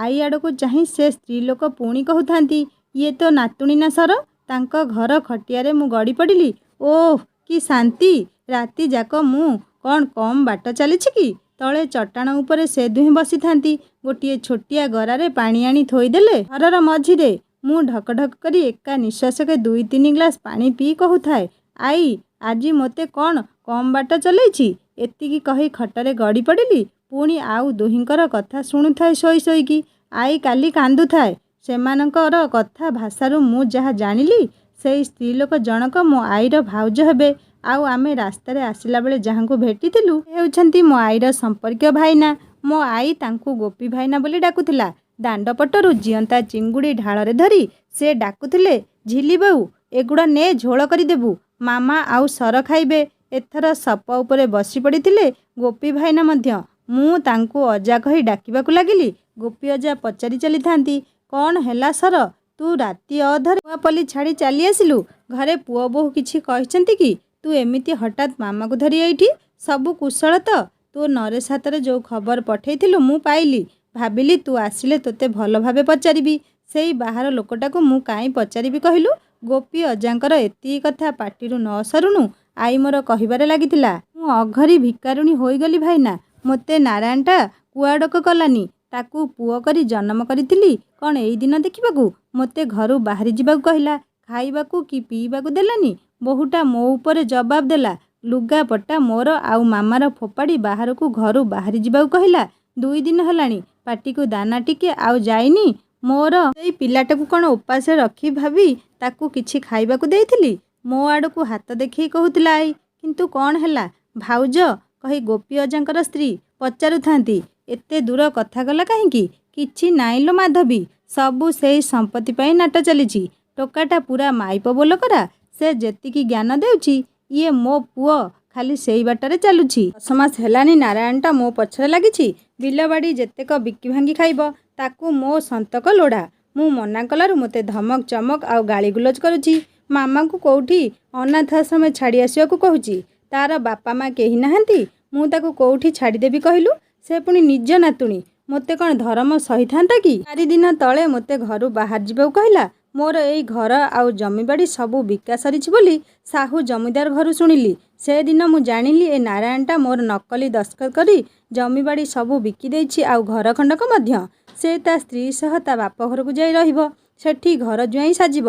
ଆଈ ଆଡ଼କୁ ଚାହିଁ ସେ ସ୍ତ୍ରୀ ଲୋକ ପୁଣି କହୁଥାନ୍ତି, ଇଏ ତୋ ନାତୁଣୀ ନା ସର? ତାଙ୍କ ଘର ଖଟିଆରେ ମୁଁ ଗଡ଼ି ପଡ଼ିଲି। ଓଃ, କି ଶାନ୍ତି! ରାତି ଯାକ ମୁଁ କ'ଣ କମ୍ ବାଟ ଚାଲିଛି କି? ତଳେ ଚଟାଣ ଉପରେ ସେ ଦୁହେଁ ବସିଥାନ୍ତି। ଗୋଟିଏ ଛୋଟିଆ ଗରାରେ ପାଣି ଆଣି ଥୋଇଦେଲେ ଘରର ମଝିରେ। ମୁଁ ଢକ ଢକ କରି ଏକା ନିଶ୍ୱାସକେ 2-3 ଗ୍ଲାସ୍ ପାଣି ପିଇ କହୁଥାଏ, ଆଈ, ଆଜି ମୋତେ କ'ଣ କମ୍ ବାଟ ଚଲେଇଛି? ଏତିକି କହି ଖଟରେ ଗଡ଼ି ପଡ଼ିଲି। ପୁଣି ଆଉ ଦୁହିଁଙ୍କର କଥା ଶୁଣୁଥାଏ ଶୋଇ ଶୋଇକି। ଆଈ କାଲି କାନ୍ଦୁଥାଏ। ସେମାନଙ୍କର କଥା ଭାଷାରୁ ମୁଁ ଯାହା ଜାଣିଲି, ସେଇ ସ୍ତ୍ରୀ ଲୋକ ଜଣକ ମୋ ଆଈର ଭାଉଜ ହେବେ। ଆଉ ଆମେ ରାସ୍ତାରେ ଆସିଲା ବେଳେ ଯାହାଙ୍କୁ ଭେଟିଥିଲୁ ସେ ହେଉଛନ୍ତି ମୋ ଆଈର ସମ୍ପର୍କୀୟ ଭାଇନା। ମୋ ଆଈ ତାଙ୍କୁ ଗୋପୀ ଭାଇନା ବୋଲି ଡାକୁଥିଲା। ଦାଣ୍ଡପଟରୁ ଜିଅନ୍ତା ଚିଙ୍ଗୁଡ଼ି ଢାଳରେ ଧରି ସେ ଡାକୁଥିଲେ, ଝିଲି ବୋଉ, ଏଗୁଡ଼ା ନେ ଝୋଳ କରିଦେବୁ। ମାମା ଆଉ ସର ଖାଇବେ। ଏଥର ସପ ଉପରେ ବସି ପଡ଼ିଥିଲେ ଗୋପୀ ଭାଇନା ମଧ୍ୟ। ମୁଁ ତାଙ୍କୁ ଅଜା କହି ଡାକିବାକୁ ଲାଗିଲି। ଗୋପୀ ଅଜା ପଚାରି ଚାଲିଥାନ୍ତି, କ'ଣ ହେଲା ସର, ତୁ ରାତି ଅଧରେ ନୂଆପଲ୍ଲୀ ଛାଡ଼ି ଚାଲି ଆସିଲୁ? ଘରେ ପୁଅ ବୋହୂ କିଛି କହିଛନ୍ତି କି? ତୁ ଏମିତି ହଠାତ୍ ମାମାକୁ ଧରି ଏଇଠି? ସବୁ କୁଶଳ ତ? ତୁ ନରେଶ ହାତରେ ଯେଉଁ ଖବର ପଠେଇଥିଲୁ ମୁଁ ପାଇଲି। ଭାବିଲି ତୁ ଆସିଲେ ତୋତେ ଭଲ ଭାବେ ପଚାରିବି। ସେଇ ବାହାର ଲୋକଟାକୁ ମୁଁ କାହିଁ ପଚାରିବି କହିଲୁ? ଗୋପୀ ଅଜାଙ୍କର ଏତିକି କଥା ପାଟିରୁ ନ ସରୁଣୁ ଆଈ ମୋର କହିବାରେ ଲାଗିଥିଲା, ମୁଁ ଅଘରୀ ଭିକାରୁଣୀ ହୋଇଗଲି ଭାଇନା। ମୋତେ ନାରାୟଣଟା କୁଆଡ଼କ କଲାନି। ତାକୁ ପୁଅ କରି ଜନ୍ମ କରିଥିଲି କ'ଣ ଏଇ ଦିନ ଦେଖିବାକୁ? ମୋତେ ଘରୁ ବାହାରି ଯିବାକୁ କହିଲା। ଖାଇବାକୁ କି ପିଇବାକୁ ଦେଲାନି। ବୋହୂଟା ମୋ ଉପରେ ଜବାବ ଦେଲା। ଲୁଗାପଟା ମୋର ଆଉ ମାମାର ଫୋପାଡ଼ି ବାହାରକୁ ଘରୁ ବାହାରି ଯିବାକୁ କହିଲା। 2 ଦିନ ହେଲାଣି ପାଟିକୁ ଦାନା ଟିକେ ଆଉ ଯାଇନି ମୋର। ସେଇ ପିଲାଟାକୁ କ'ଣ ଉପାସରେ ରଖି ଭାବି ତାକୁ କିଛି ଖାଇବାକୁ ଦେଇଥିଲି? ମୋ ଆଡ଼କୁ ହାତ ଦେଖେଇ କହୁଥିଲା ଆଈ। କିନ୍ତୁ କ'ଣ ହେଲା? ଭାଉଜ କହି ଗୋପୀ ଅଜାଙ୍କର ସ୍ତ୍ରୀ ପଚାରୁଥାନ୍ତି, ଏତେ ଦୂର କଥା ଗଲା କାହିଁକି? କିଛି ନାଇଁ ଲୋ ମାଧବୀ, ସବୁ ସେଇ ସମ୍ପତ୍ତି ପାଇଁ ନାଟ ଚାଲିଛି। ଟୋକାଟା ପୁରା ମାଇପ ବୋଲକରା। ସେ ଯେତିକି ଜ୍ଞାନ ଦେଉଛି, ଇଏ ମୋ ପୁଅ ଖାଲି ସେଇ ବାଟରେ ଚାଲୁଛି। 10 ମାସ ହେଲାଣି ନାରାୟଣଟା ମୋ ପଛରେ ଲାଗିଛି। ବିଲବାଡ଼ି ଯେତେକ ବିକି ଭାଙ୍ଗି ଖାଇବ, ତାକୁ ମୋ ସନ୍ତକ ଲୋଡ଼ା। ମୁଁ ମନା କଲାରୁ ମୋତେ ଧମକ ଚମକ ଆଉ ଗାଳିଗୁଲଜ କରୁଛି। ମାମାକୁ କୋଉଠି ଅନାଥ ଆଶ୍ରମରେ ଛାଡ଼ି ଆସିବାକୁ କହୁଛି। ତାର ବାପା ମା କେହି ନାହାନ୍ତି। ମୁଁ ତାକୁ କୋଉଠି ଛାଡ଼ିଦେବି କହିଲୁ? ସେ ପୁଣି ନିଜ ନାତୁଣୀ। ମୋତେ କ'ଣ ଧରମ ସହିଥାନ୍ତା କି? 4 ଦିନ ତଳେ ମୋତେ ଘରୁ ବାହାରି ଯିବାକୁ କହିଲା। ମୋର ଏଇ ଘର ଆଉ ଜମିବାଡ଼ି ସବୁ ବିକା ସରିଛି ବୋଲି ସାହୁ ଜମିଦାର ଘରୁ ଶୁଣିଲି। ସେଦିନ ମୁଁ ଜାଣିଲି ଏ ନାରାୟଣଟା ମୋର ନକଲି ଦସ୍ତଖତ କରି ଜମିବାଡ଼ି ସବୁ ବିକି ଦେଇଛି, ଆଉ ଘର ଖଣ୍ଡକ ମଧ୍ୟ। ସେ ତା ସ୍ତ୍ରୀ ସହ ତା ବାପ ଘରକୁ ଯାଇ ରହିବ। ସେଠି ଘର ଜ୍ୱାଇଁ ସାଜିବ।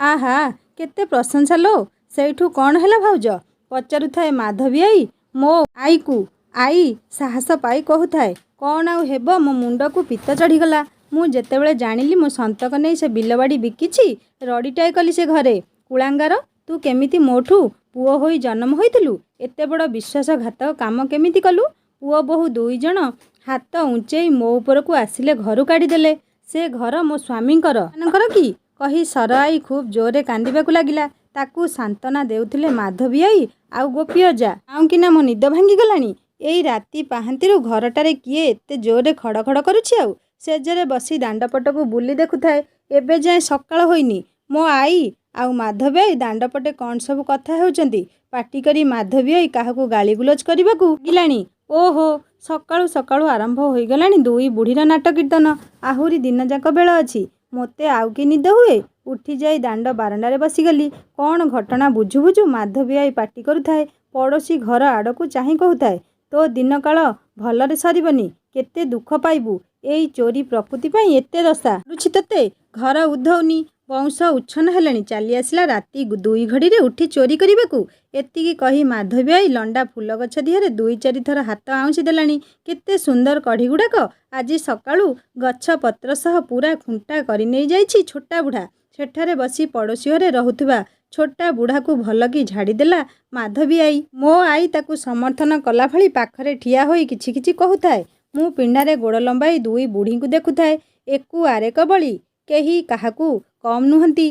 ଆହା, କେତେ ପ୍ରଶଂସା ଲୋ। ସେଇଠୁ କ'ଣ ହେଲା ଭାଉଜ? ପଚାରୁଥାଏ ମାଧବୀ ଆଈ ମୋ ଆଈକୁ। ଆଈ ସାହସ ପାଇ କହୁଥାଏ, କ'ଣ ଆଉ ହେବ, ମୋ ମୁଣ୍ଡକୁ ପିତ୍ତ ଚଢ଼ିଗଲା। ମୁଁ ଯେତେବେଳେ ଜାଣିଲି ମୋ ସନ୍ତକ ନେଇ ସେ ବିଲବାଡ଼ି ବିକିଛି, ରଡ଼ିଟାଏ କଲି ସେ ଘରେ। କୁଳାଙ୍ଗାର, ତୁ କେମିତି ମୋଠୁ ପୁଅ ହୋଇ ଜନ୍ମ ହୋଇଥିଲୁ? ଏତେ ବଡ଼ ବିଶ୍ୱାସଘାତକ କାମ କେମିତି କଲୁ? ପୁଅ ବୋହୂ 2 ଜଣ ହାତ ଉଞ୍ଚେଇ ମୋ ଉପରକୁ ଆସିଲେ ଘରୁ କାଢ଼ିଦେଲେ। ସେ ଘର ମୋ ସ୍ୱାମୀଙ୍କର ମାନଙ୍କର କି? କହି ସର ଆଈ ଖୁବ୍ ଜୋରରେ କାନ୍ଦିବାକୁ ଲାଗିଲା। ତାକୁ ସାନ୍ତ୍ୱନା ଦେଉଥିଲେ ମାଧବୀ ଆଈ ଆଉ ଗୋପୀ ଅଜା। ଆଉକିନା ମୋ ନିଦ ଭାଙ୍ଗିଗଲାଣି। ଏଇ ରାତି ପାହାନ୍ତିରୁ ଘରଟାରେ କିଏ ଏତେ ଜୋରରେ ଖଡ଼ ଖଡ଼ କରୁଛି? ଆଉ ସେଜରେ ବସି ଦାଣ୍ଡପଟକୁ ବୁଲି ଦେଖୁଥାଏ। ଏବେ ଯାଏଁ ସକାଳ ହୋଇନି। ମୋ ଆଈ ଆଉ ମାଧବୀ ଆଈ ଦାଣ୍ଡପଟେ କ'ଣ ସବୁ କଥା ହେଉଛନ୍ତି। ପାଟି କରି ମାଧବୀ ଆଈ କାହାକୁ ଗାଳିଗୁଲଜ କରିବାକୁ ଲାଗିଲାଣି। ଓହୋ, ସକାଳୁ ସକାଳୁ ଆରମ୍ଭ ହୋଇଗଲାଣି 2 ବୁଢ଼ୀର ନାଟ କୀର୍ତ୍ତନ। ଆହୁରି ଦିନଯାକ ବେଳ ଅଛି। ମୋତେ ଆଉ କି ନିଦ ହୁଏ? ଉଠିଯାଇ ଦାଣ୍ଡ ବାରଣ୍ଡାରେ ବସିଗଲି। କ'ଣ ଘଟଣା ବୁଝୁ ବୁଝୁ ମାଧବୀ ଆଈ ପାଟି କରୁଥାଏ। ପଡ଼ୋଶୀ ଘର ଆଡ଼କୁ ଚାହିଁ କହୁଥାଏ, ତୋ ଦିନକାଳ ଭଲରେ ସରିବନି। କେତେ ଦୁଃଖ ପାଇବୁ। ଏଇ ଚୋରି ପ୍ରକୃତି ପାଇଁ ଏତେ ଦଶା ପଡ଼ୁଛି ତୋତେ। ଘର ଉଧଉନି, ବଂଶ ଉଚ୍ଛନ୍ନ ହେଲାଣି। ଚାଲି ଆସିଲା ରାତି 2 ଘଡ଼ିରେ ଉଠି ଚୋରି କରିବାକୁ। ଏତିକି କହି ମାଧବୀ ଆଈ ଲଣ୍ଡା ଫୁଲ ଗଛ ଦିହରେ 2-4 ଥର ହାତ ଆଉଁସି ଦେଲାଣି। କେତେ ସୁନ୍ଦର କଢ଼ିଗୁଡ଼ାକ ଆଜି ସକାଳୁ ଗଛ ପତ୍ର ସହ ପୁରା ଖୁଣ୍ଟା କରି ନେଇ ଯାଇଛି ଛୋଟା ବୁଢ଼ା। ସେଠାରେ ବସି ପଡ଼ୋଶୀ ଘରେ ରହୁଥିବା ଛୋଟା ବୁଢ଼ାକୁ ଭଲକି ଝାଡ଼ିଦେଲା ମାଧବୀ ଆଈ। ମୋ ଆଈ ତାକୁ ସମର୍ଥନ କଲା ଭଳି ପାଖରେ ଠିଆ ହୋଇ କିଛି କିଛି କହୁଥାଏ। ମୁଁ ପିଣ୍ଡାରେ ଗୋଡ଼ ଲମ୍ବାଇ 2 ବୁଢ଼ୀଙ୍କୁ ଦେଖୁଥାଏ। ଏକୁ ଆରେକ ବଳି କେହି କାହାକୁ କମ୍ ନୁହନ୍ତି।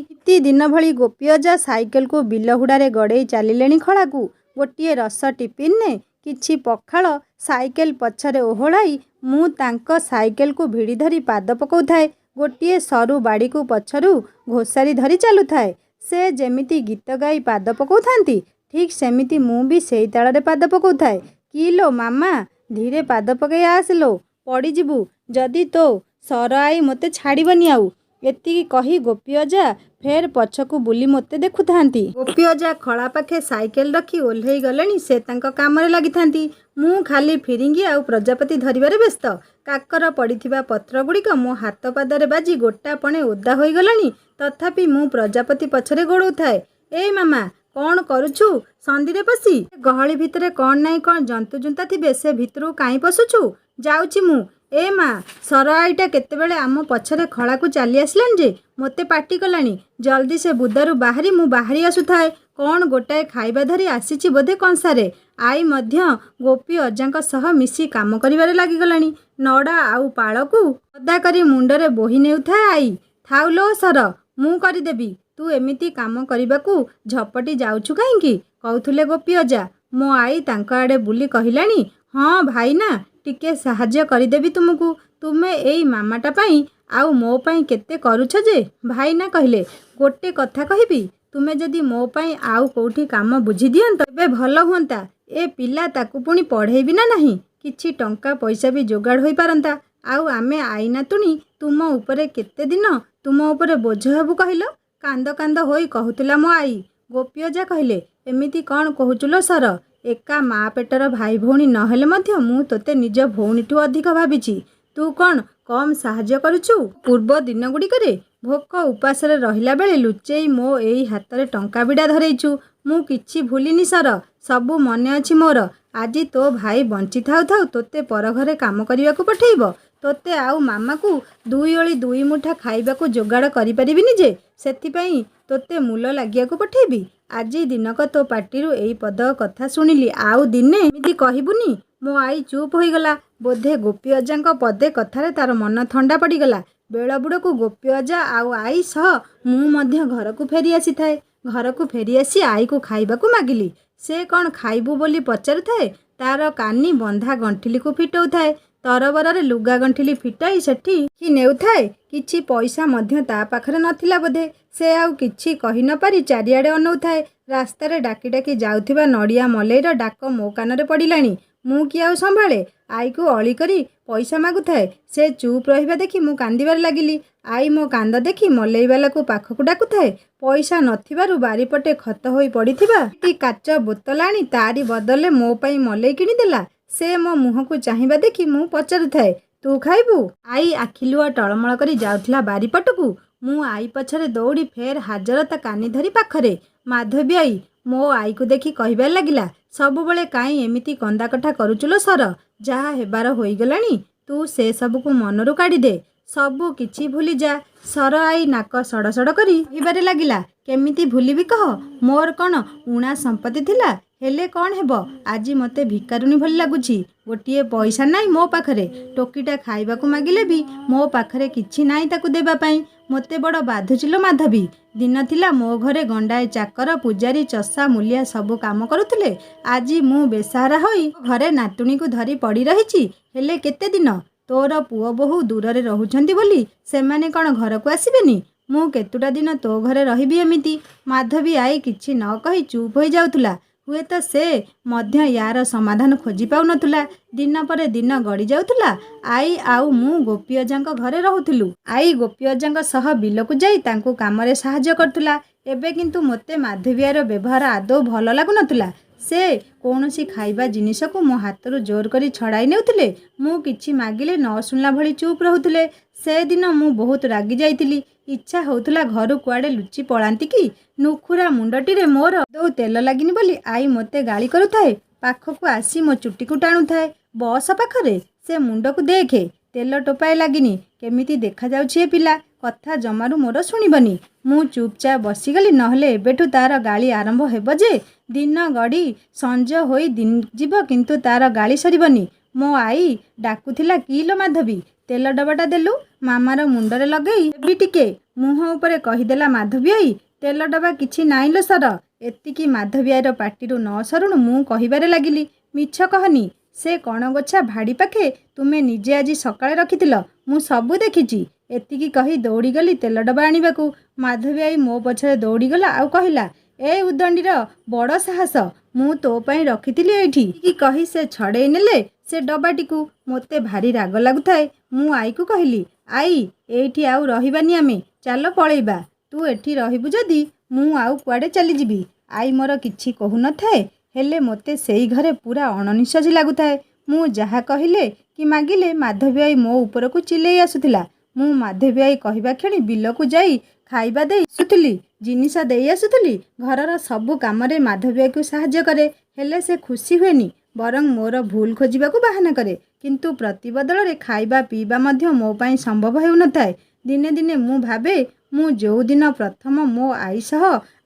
ଦିନ ଭଳି ଗୋପୀ ଅଜା ସାଇକେଲକୁ ବିଲ ହୁଡ଼ାରେ ଗଡ଼େଇ ଚାଲିଲେଣି ଖଳାକୁ। ଗୋଟିଏ ରସ ଟିଫିନ୍ରେ କିଛି ପଖାଳ ସାଇକେଲ ପଛରେ ଓହଳାଇ ମୁଁ ତାଙ୍କ ସାଇକେଲକୁ ଭିଡ଼ି ଧରି ପାଦ ପକାଉଥାଏ। ଗୋଟିଏ ସରୁ ବାଡ଼ିକୁ ପଛରୁ ଘୋଷାରି ଧରି ଚାଲୁଥାଏ। ସେ ଯେମିତି ଗୀତ ଗାଇ ପାଦ ପକାଉଥାନ୍ତି, ଠିକ୍ ସେମିତି ମୁଁ ବି ସେଇ ତାଳରେ ପାଦ ପକାଉଥାଏ। କି ଲୋ ମାମା, ଧୀରେ ପାଦ ପକାଇ ଆସେ ଲୋ, ପଡ଼ିଯିବୁ ଯଦି। ତୋ ସର ଆଈ ମୋତେ ଛାଡ଼ିବନି ଆଉ। ଏତିକି କହି ଗୋପୀ ଅଜା ଫେର୍ ପଛକୁ ବୁଲି ମୋତେ ଦେଖୁଥାନ୍ତି। ଗୋପୀ ଅଜା ଖଳା ପାଖେ ସାଇକେଲ ରଖି ଓହ୍ଲେଇ ଗଲେଣି। ସେ ତାଙ୍କ କାମରେ ଲାଗିଥାନ୍ତି। ମୁଁ ଖାଲି ଫିରିଙ୍ଗି ଆଉ ପ୍ରଜାପତି ଧରିବାରେ ବ୍ୟସ୍ତ। କାକର ପଡ଼ିଥିବା ପତ୍ରଗୁଡ଼ିକ ମୋ ହାତ ପାଦରେ ବାଜି ଗୋଟାପଣେ ଓଦା ହୋଇଗଲାଣି। ତଥାପି ମୁଁ ପ୍ରଜାପତି ପଛରେ ଗୋଡ଼ଉଥାଏ। ଏଇ ମାମା, କ'ଣ କରୁଛୁ ସନ୍ଧିରେ ପଶି? ଗହଳି ଭିତରେ କ'ଣ ନାଇଁ କ'ଣ ଜନ୍ତୁ ଜୁନ୍ତା ଥିବେ, ସେ ଭିତରକୁ କାହିଁ ପଶୁଛୁ? ଯାଉଛି ମୁଁ। ए माँ सर आईटा केतेबेले आम पछरे खलाकू चली आसलानी जे मते पाटी कलानी जल्दी से बुदारू बाहरी मु बाहरी आसुथाए कौन गोटाए खाइबा धरी आसीची बोधे कंसारे आई मध्य गोपी अजांक सह मिसी काम करिबारे लागिगलानी नड़ा आउ पाळकू अदा करी मुंडरे बोही नेउथाए आई थाउ लो सर मु करिदेबी तू एमिति काम करिबाकू झपटी जाउछु काहींकी कहूथुले गोपी अजा मो आई तांक आड़े बुली कहिलानी हाँ भाईना टिके साहाଯ୍ୟ କରିଦେବି तुमको तुमे एई मामाटा पाई आउ मो पाई केते करूछ जे भाईना कहले गोटे कथा कहिबी तुमे जदि मो पाई आउ कोठी काम बुझी दियंत तबे भल हुंता ए पिला ताकू पुणी पढ़ेबी ना नहीं किछि टंका पैसा भी जोगाड़ होई पारंता आउ आमे आईना तुणी तुम उपरे केते दिन तुम उपरे बोझ हेबु कहिलो कांद कांद होई कहूतला मो आई गोपी अजा कहले एमिति कौन कहूचुलो सर एका माँ पेटर भाई भौणी नहेले मध्य मु तोते निज भौणीठू अधिक भाविची तू कौन कम साहाଯ୍ୟ करुछु पूर्व दिन गुड़िकरे भोक उपास रहिला बेले लुचेई मो एई हातरे टंका बिड़ा धरेइछु मु किछि भूलिनी सर सबु मने अछि मोर आजी तो भाई बंची थाउ थाउ तोते पर घरे काम करिबाकू पठेइबो तोते आउ मामा को दुई ओली दुई मुठा खाइबाकू जोगाड़ करि परिबिनी जे सेथिपई तोते मूल लागियाकू पठेइबी आजी दिनक तो पार्टीरू एई पद कथा सुनिली आउ दिने एमिति कहिबुनी मो आई चुप होईगला बोधे गोपी अजांक पदे कथारे तार मन थंडा पड़ीगला बेल बुड़कू गोपी अजा आउ आई सह मु मध्य घरकू फेरी आसी थाए घरकू फेरी आसी आई को खाइबाकू मागिली से कौन खाइबू बोली पचारुथाए तार कानी बंधा गंठिली को फिटौ थाए तरबरे लुगा गंठिली फिटाई सेठी कि नेउथाए किछि पैसा मध्य ता पाखरे नथिला बोधे से आउ किछि कहि न पारी चारिआडे अनौथाए रास्तारे डाकी डाकी जाउथिबा नड़िया मलेईर डाक मो कानरे पड़िलानी मु कि आउ संभाळे आई को अली करी पैसा मागुथाए से चुप रहिबा देखि मु कांदिबार लागिली आई मो कांद देखि मलेई वाला को पाखकू डाकुथाए पैसा नथिबारु बारीपटे खत होई पड़िथिबा टी काच बोतल आनी तारी बदले मो पई मलेई किनी देला से मो मुह को चाहिबा देखि मु पचारुथाए तू खाइबू आई आखिलुआ टळमळ करी जाउथला बारीपटकू मु आई पछरे दौड़ी फेर हाजर ता कानी धरी पाखरे माधवी आई मो आई को देखि कहिबार लागिला सबु बेले काई एमिति कंदा कथा करूचुलो सर जहा हेबार होईगलानी तू से सब को मनरू काढी दे सबु किछि भूली जा सर आई नाक सड़ सड़ करी कहिबारे लागिला केमिति भूलिबी कह मोर कौन उणा संपत्ति थिला हेले कौन हेबो आजी मते भिकारुनी भली लागुची गोटिए पैसा नाई मो पाखरे टोकीटा खाइबाकू मागिले भी मो पाखरे किछि नाई ताकू देबा पाई मते बड़ बाधुचिलो माधवी दिन थिला मो घरे गंडाए चाकर पूजारी चषा मूलिया सबु काम करुथिले आजी मु बेसहारा होई घरे नातुणी को धरी पड़ी रहिची हेले केते दिन तोर पुओ बहु दूर रे रहुछंती बोली सेमाने कौन घर को आसीबेनी मु केतुटा दिन तो घरे रहिबी एमिति माधवी आई किछि न कहि चुप होई जाउथुला हुए तो से मध्य यार समाधान खोजी पाउ नथुला दिन पर दिन गड़ी जाउथुला आई आउ मु गोपी अजांक घरे रहुथुलु आई गोपी अजांक सह बिलकू जाई तांको कामरे साहाଯ୍ୟ करथुला एबे किंतु मते माधवीयार व्यवहार आदौ भल लागु नथुला से कौनसी खाइबा जिनिस को मो हाथरू जोर करी छड़ाई नेउथिले मु किछि मागिले न सुनला भली चुप रहुथिले से दिन मु बहुत रागी जाइतिली इच्छा होउथुला घर कुआडे लुचि पळांती कि नुखुरा मुंडटीरे मोर दो तेल लागिनी बोली आई मते गाली करुथाए पाखकू आसी मो चुटी को टाणुथाए बस पाखरे से मुंड को देखे तेल टोपाए लागिनी केमिति देखा जाउछि ए पिला कथा जमारू मोर सुनिबनी मु चुपचाप बसीगली नहले एबेठू तार गाली आरंभ हेब जे दिन गड़ी संज होई दिन जीव किंतु तार गाली सरीबनी मो आई डाकुथिला किलो माधवी तेल डबाटा देलु मामार मुंडरे लगेई भी टिके मुह उपरे कहिदेला माधवी आई तेल डबा किछि नाइलो सर एतिकी माधवीयार पार्टीरू न सरुणु मु कहिबारे लागिली मिछ कहनी से कण गोछा भाड़ी पाखे तुमे निजे आज सकाळे रखिथिल मु सबु देखिची एतिकी कही दौड़ी गली तेल डबा आनिबाकू माधवी आई मो पछरे दौड़ी गला आउ कहिला ए उदंडीर बड़ साहस मु तो पई रखिथिली एठी की कही से छड़ेई नेले से डबाटीकू मोते भारी राग लागुथाए मु आई को कहली आई एठी आउ रहिबानी आमे चालो पळेइबा तू एठी रहिबु जदी मु आउ कुआडे चली जिबी आई मोर किछि कहु न थाए हेले मोते सेई घरे पूरा अणनिश्वासी लागुथाए मु जहा कहिले कि मागिले माधवी आई मो ऊपर को चिल्लेई आसुथिला मु माधवी आई कहिबा खेणी बिलकू जाई खाइबा देई आसुथिली जिनिस देई आसुथिली घरर सबु कामरे माधवी आई को साहाଯ୍ୟ करे हेले से खुशी हुएनी बरं मोर भूल खोजिबाकू बाहाना करे କିନ୍ତୁ ପ୍ରତିବଦଳରେ ଖାଇବା ପିଇବା ମଧ୍ୟ ମୋ ପାଇଁ ସମ୍ଭବ ହେଉନଥାଏ। ଦିନେ ଦିନେ ମୁଁ ଭାବେ ମୁଁ ଯେଉଁଦିନ ପ୍ରଥମ ମୋ ଆଈ ସହ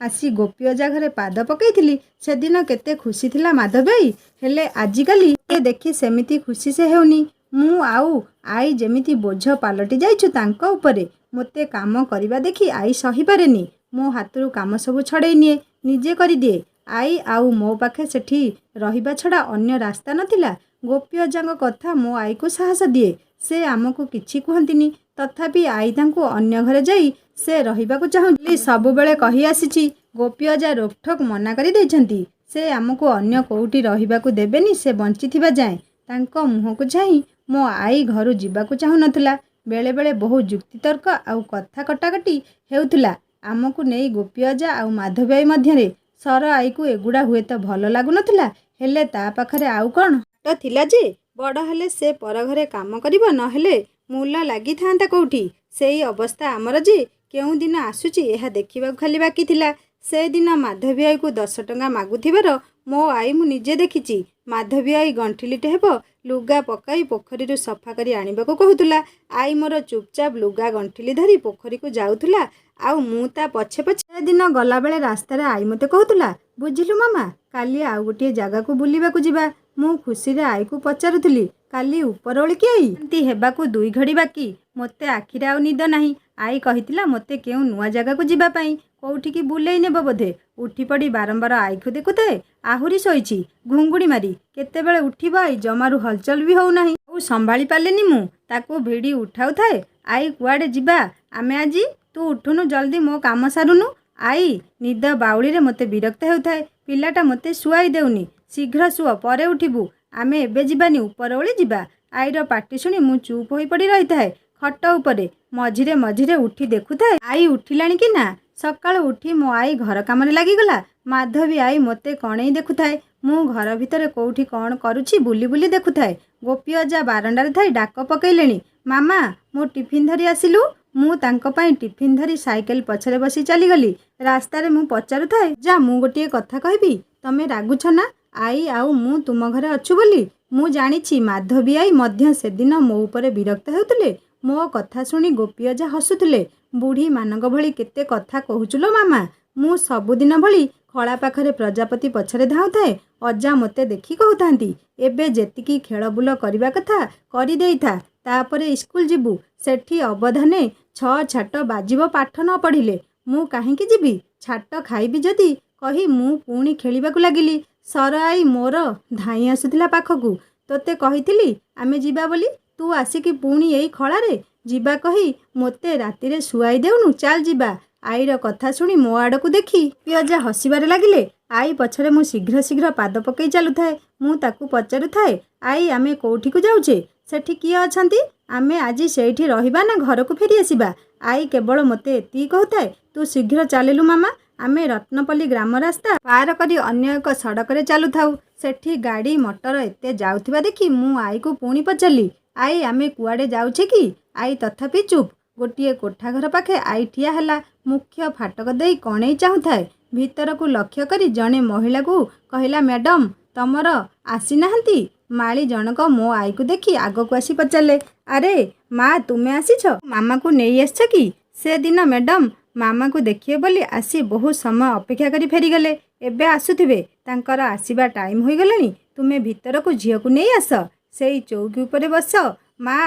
ଆସି ଗୋପୀ ଅଜା ଘରେ ପାଦ ପକାଇଥିଲି ସେଦିନ କେତେ ଖୁସି ଥିଲା ମାଧବୀ। ହେଲେ ଆଜିକାଲି ମୋତେ ଦେଖି ସେମିତି ଖୁସି ସେ ହେଉନି। ମୁଁ ଆଉ ଆଈ ଯେମିତି ବୋଝ ପାଲଟି ଯାଇଛୁ ତାଙ୍କ ଉପରେ। ମୋତେ କାମ କରିବା ଦେଖି ଆଈ ସହିପାରେନି। ମୋ ହାତରୁ କାମ ସବୁ ଛଡ଼େଇ ନିଏ, ନିଜେ କରିଦିଏ। ଆଈ ଆଉ ମୋ ପାଖେ ସେଠି ରହିବା ଛଡ଼ା ଅନ୍ୟ ରାସ୍ତା ନଥିଲା। ଗୋପୀ ଅଜାଙ୍କ କଥା ମୋ ଆଈକୁ ସାହସ ଦିଏ। ସେ ଆମକୁ କିଛି କୁହନ୍ତିନି, ତଥାପି ଆଈ ତାଙ୍କୁ ଅନ୍ୟ ଘରେ ଯାଇ ସେ ରହିବାକୁ ଚାହୁଁଛି ସବୁବେଳେ କହି ଆସିଛି। ଗୋପୀ ଅଜା ରୋକଠୋକ ମନା କରିଦେଇଛନ୍ତି। ସେ ଆମକୁ ଅନ୍ୟ କେଉଁଠି ରହିବାକୁ ଦେବେନି ସେ ବଞ୍ଚିଥିବା ଯାଏଁ। ତାଙ୍କ ମୁହଁକୁ ଚାହିଁ ମୋ ଆଈ ଘରୁ ଯିବାକୁ ଚାହୁଁନଥିଲା। ବେଳେବେଳେ ବହୁ ଯୁକ୍ତିତର୍କ ଆଉ କଥା କଟାକଟି ହେଉଥିଲା ଆମକୁ ନେଇ ଗୋପୀ ଅଜା ଆଉ ମାଧବୀ ଆଈ ମଧ୍ୟରେ। ସର ଆଈକୁ ଏଗୁଡ଼ା ହୁଏତ ଭଲ ଲାଗୁନଥିଲା, ହେଲେ ତା ପାଖରେ ଆଉ କ'ଣ ବାଟ ଥିଲା ଯେ? ବଡ଼ ହେଲେ ସେ ପର ଘରେ କାମ କରିବ, ନହେଲେ ମୂଲ ଲାଗିଥାନ୍ତା କେଉଁଠି। ସେଇ ଅବସ୍ଥା ଆମର ଯେ କେଉଁ ଦିନ ଆସୁଛି ଏହା ଦେଖିବାକୁ ଖାଲି ବାକି ଥିଲା। ସେଦିନ ମାଧବୀ ଆଈକୁ 10 ଟଙ୍କା ମାଗୁଥିବାର ମୋ ଆଈ ମୁଁ ନିଜେ ଦେଖିଛି। ମାଧବୀ ଆଈ ଗଣ୍ଠିଲିଟେ ହେବ ଲୁଗା ପକାଇ ପୋଖରୀରୁ ସଫା କରି ଆଣିବାକୁ କହୁଥିଲା। ଆଈ ମୋର ଚୁପଚାପ ଲୁଗା ଗଣ୍ଠିଲି ଧରି ପୋଖରୀକୁ ଯାଉଥିଲା ଆଉ ମୁଁ ତା ପଛେ ପଛେ। ସେଦିନ ଗଲାବେଳେ ରାସ୍ତାରେ ଆଈ ମୋତେ କହୁଥିଲା, ବୁଝିଲୁ ମାମା, କାଲି ଆଉ ଗୋଟିଏ ଜାଗାକୁ ବୁଲିବାକୁ ଯିବା। ମୁଁ ଖୁସିରେ ଆଈକୁ ପଚାରୁଥିଲି, କାଲି ଉପରଓଳି କି ଆଈ? ରାତି ହେବାକୁ 2 ଘଡ଼ି ବାକି। ମୋତେ ଆଖିରେ ଆଉ ନିଦ ନାହିଁ। ଆଈ କହିଥିଲା ମୋତେ କେଉଁ ନୂଆ ଜାଗାକୁ ଯିବା ପାଇଁ, କୋଉଠିକି ବୁଲେଇ ନେବ ବୋଧେ। ଉଠିପଡ଼ି ବାରମ୍ବାର ଆଈକୁ ଦେଖୁଥାଏ ଆହୁରି ଶୋଇଛି ଘୁଙ୍ଗୁଡ଼ି ମାରି। କେତେବେଳେ ଉଠିବ ଆଈ ଜମାରୁ ହଲଚଲ ବି ହେଉନାହିଁ। ଆଉ ସମ୍ଭାଳି ପାରିଲିନି ମୁଁ ତାକୁ ଭିଡ଼ି ଉଠାଉଥାଏ। ଆଈ କୁଆଡ଼େ ଯିବା ଆମେ ଆଜି? ତୁ ଉଠୁନୁ ଜଲ୍ଦି, ମୋ କାମ ସାରୁନୁ। ଆଈ ନିଦ ବାଉଳିରେ ମୋତେ ବିରକ୍ତ ହେଉଥାଏ। ପିଲାଟା ମୋତେ ଶୁଆଇ ଦେଉନି। ଶୀଘ୍ର ଶୁଅ, ପରେ ଉଠିବୁ। ଆମେ ଏବେ ଯିବାନି, ଉପରଓଳି ଯିବା। ଆଈର ପାଟି ଶୁଣି ମୁଁ ଚୁପ୍ ହୋଇପଡ଼ି ରହିଥାଏ ଖଟ ଉପରେ। ମଝିରେ ମଝିରେ ଉଠି ଦେଖୁଥାଏ ଆଈ ଉଠିଲାଣି କି ନା। ସକାଳୁ ଉଠି ମୋ ଆଈ ଘର କାମରେ ଲାଗିଗଲା। ମାଧବୀ ଆଈ ମୋତେ କଣେଇ ଦେଖୁଥାଏ। ମୁଁ ଘର ଭିତରେ କୋଉଠି କ'ଣ କରୁଛି ବୁଲି ବୁଲି ଦେଖୁଥାଏ। ଗୋପୀ ଅଜା ବାରଣ୍ଡାରେ ଥାଇ ଡାକ ପକେଇଲେଣି, ମାମା ମୋ ଟିଫିନ୍ ଧରି ଆସିଲୁ। ମୁଁ ତାଙ୍କ ପାଇଁ ଟିଫିନ୍ ଧରି ସାଇକେଲ ପଛରେ ବସି ଚାଲିଗଲି। ରାସ୍ତାରେ ମୁଁ ପଚାରୁଥାଏ, ଯା ମୁଁ ଗୋଟିଏ କଥା କହିବି, ତମେ ରାଗୁଛ ନା ଆଈ ଆଉ ମୁଁ ତୁମ ଘରେ ଅଛୁ ବୋଲି? ମୁଁ ଜାଣିଛି ମାଧବୀ ଆଈ ମଧ୍ୟ ସେଦିନ ମୋ ଉପରେ ବିରକ୍ତ ହେଉଥିଲେ। ମୋ କଥା ଶୁଣି ଗୋପୀ ଅଜା ହସୁଥିଲେ। ବୁଢ଼ୀମାନଙ୍କ ଭଳି କେତେ କଥା କହୁଛୁ ଲୋ ମାମା। ମୁଁ ସବୁଦିନ ଭଳି ଖଳା ପାଖରେ ପ୍ରଜାପତି ପଛରେ ଧାଉଁଥାଏ। ଅଜା ମୋତେ ଦେଖି କହୁଥାନ୍ତି, ଏବେ ଯେତିକି ଖେଳବୁଲ କରିବା କଥା କରିଦେଇଥା, ତାପରେ ସ୍କୁଲ ଯିବୁ। ସେଠି ଅବଧାନେ 6 ଛାଟ ବାଜିବ ପାଠ ନ ପଢ଼ିଲେ। ମୁଁ କାହିଁକି ଯିବି? ଛାଟ ଖାଇବି ଯଦି କହି ମୁଁ ପୁଣି ଖେଳିବାକୁ ଲାଗିଲି। ସର ଆଈ ମୋର ଧାଇଁ ଆସୁଥିଲା ପାଖକୁ। ତୋତେ କହିଥିଲି ଆମେ ଯିବା ବୋଲି, ତୁ ଆସିକି ପୁଣି ଏଇ ଖଳାରେ ଯିବା କହି ମୋତେ ରାତିରେ ଶୁଆଇ ଦେଉନୁ। ଚାଲ ଯିବା। ଆଈର କଥା ଶୁଣି ମୋ ଆଡ଼କୁ ଦେଖି ପିଅଜା ହସିବାରେ ଲାଗିଲେ। ଆଈ ପଛରେ ମୁଁ ଶୀଘ୍ର ଶୀଘ୍ର ପାଦ ପକାଇ ଚାଲୁଥାଏ। ମୁଁ ତାକୁ ପଚାରୁଥାଏ, ଆଈ ଆମେ କୋଉଠିକୁ ଯାଉଛେ? ସେଠି କିଏ ଅଛନ୍ତି? ଆମେ ଆଜି ସେଇଠି ରହିବା ନା ଘରକୁ ଫେରି ଆସିବା? ଆଈ କେବଳ ମୋତେ ଏତିକି କହୁଥାଏ, ତୁ ଶୀଘ୍ର ଚାଲିଲୁ ମାମା। ଆମେ ରତ୍ନପଲ୍ଲୀ ଗ୍ରାମ ରାସ୍ତା ପାର କରି ଅନ୍ୟ ଏକ ସଡ଼କରେ ଚାଲୁଥାଉ। ସେଠି ଗାଡ଼ି ମଟର ଏତେ ଯାଉଥିବା ଦେଖି ମୁଁ ଆଈକୁ ପୁଣି ପଚାରିଲି, ଆଈ ଆମେ କୁଆଡ଼େ ଯାଉଛେ କି? ଆଈ ତଥାପି ଚୁପ୍। ଗୋଟିଏ କୋଠା ଘର ପାଖେ ଆଈ ଠିଆ ହେଲା। ମୁଖ୍ୟ ଫାଟକ ଦେଇ କଣେଇ ଚାହୁଁଥାଏ। ଭିତରକୁ ଲକ୍ଷ୍ୟ କରି ଜଣେ ମହିଳାକୁ କହିଲା, ମ୍ୟାଡ଼ାମ ତମର ଆସିନାହାନ୍ତି? ମାଳି ଜଣକ ମୋ ଆଈକୁ ଦେଖି ଆଗକୁ ଆସି ପଚାରିଲେ, ଆରେ ମା ତୁମେ ଆସିଛ? ମାମାକୁ ନେଇ ଆସିଛ କି? ସେଦିନ ମ୍ୟାଡ଼ାମ ମାମାକୁ ଦେଖିବେ ବୋଲି ଆସି ବହୁ ସମୟ ଅପେକ୍ଷା କରି ଫେରିଗଲେ। ଏବେ ଆସୁଥିବେ। ତାଙ୍କର ଆସିବା ଟାଇମ୍ ହୋଇଗଲାଣି। ତୁମେ ଭିତରକୁ ଝିଅକୁ ନେଇ ଆସ। ସେଇ ଚୌକି ଉପରେ ବସ। ମା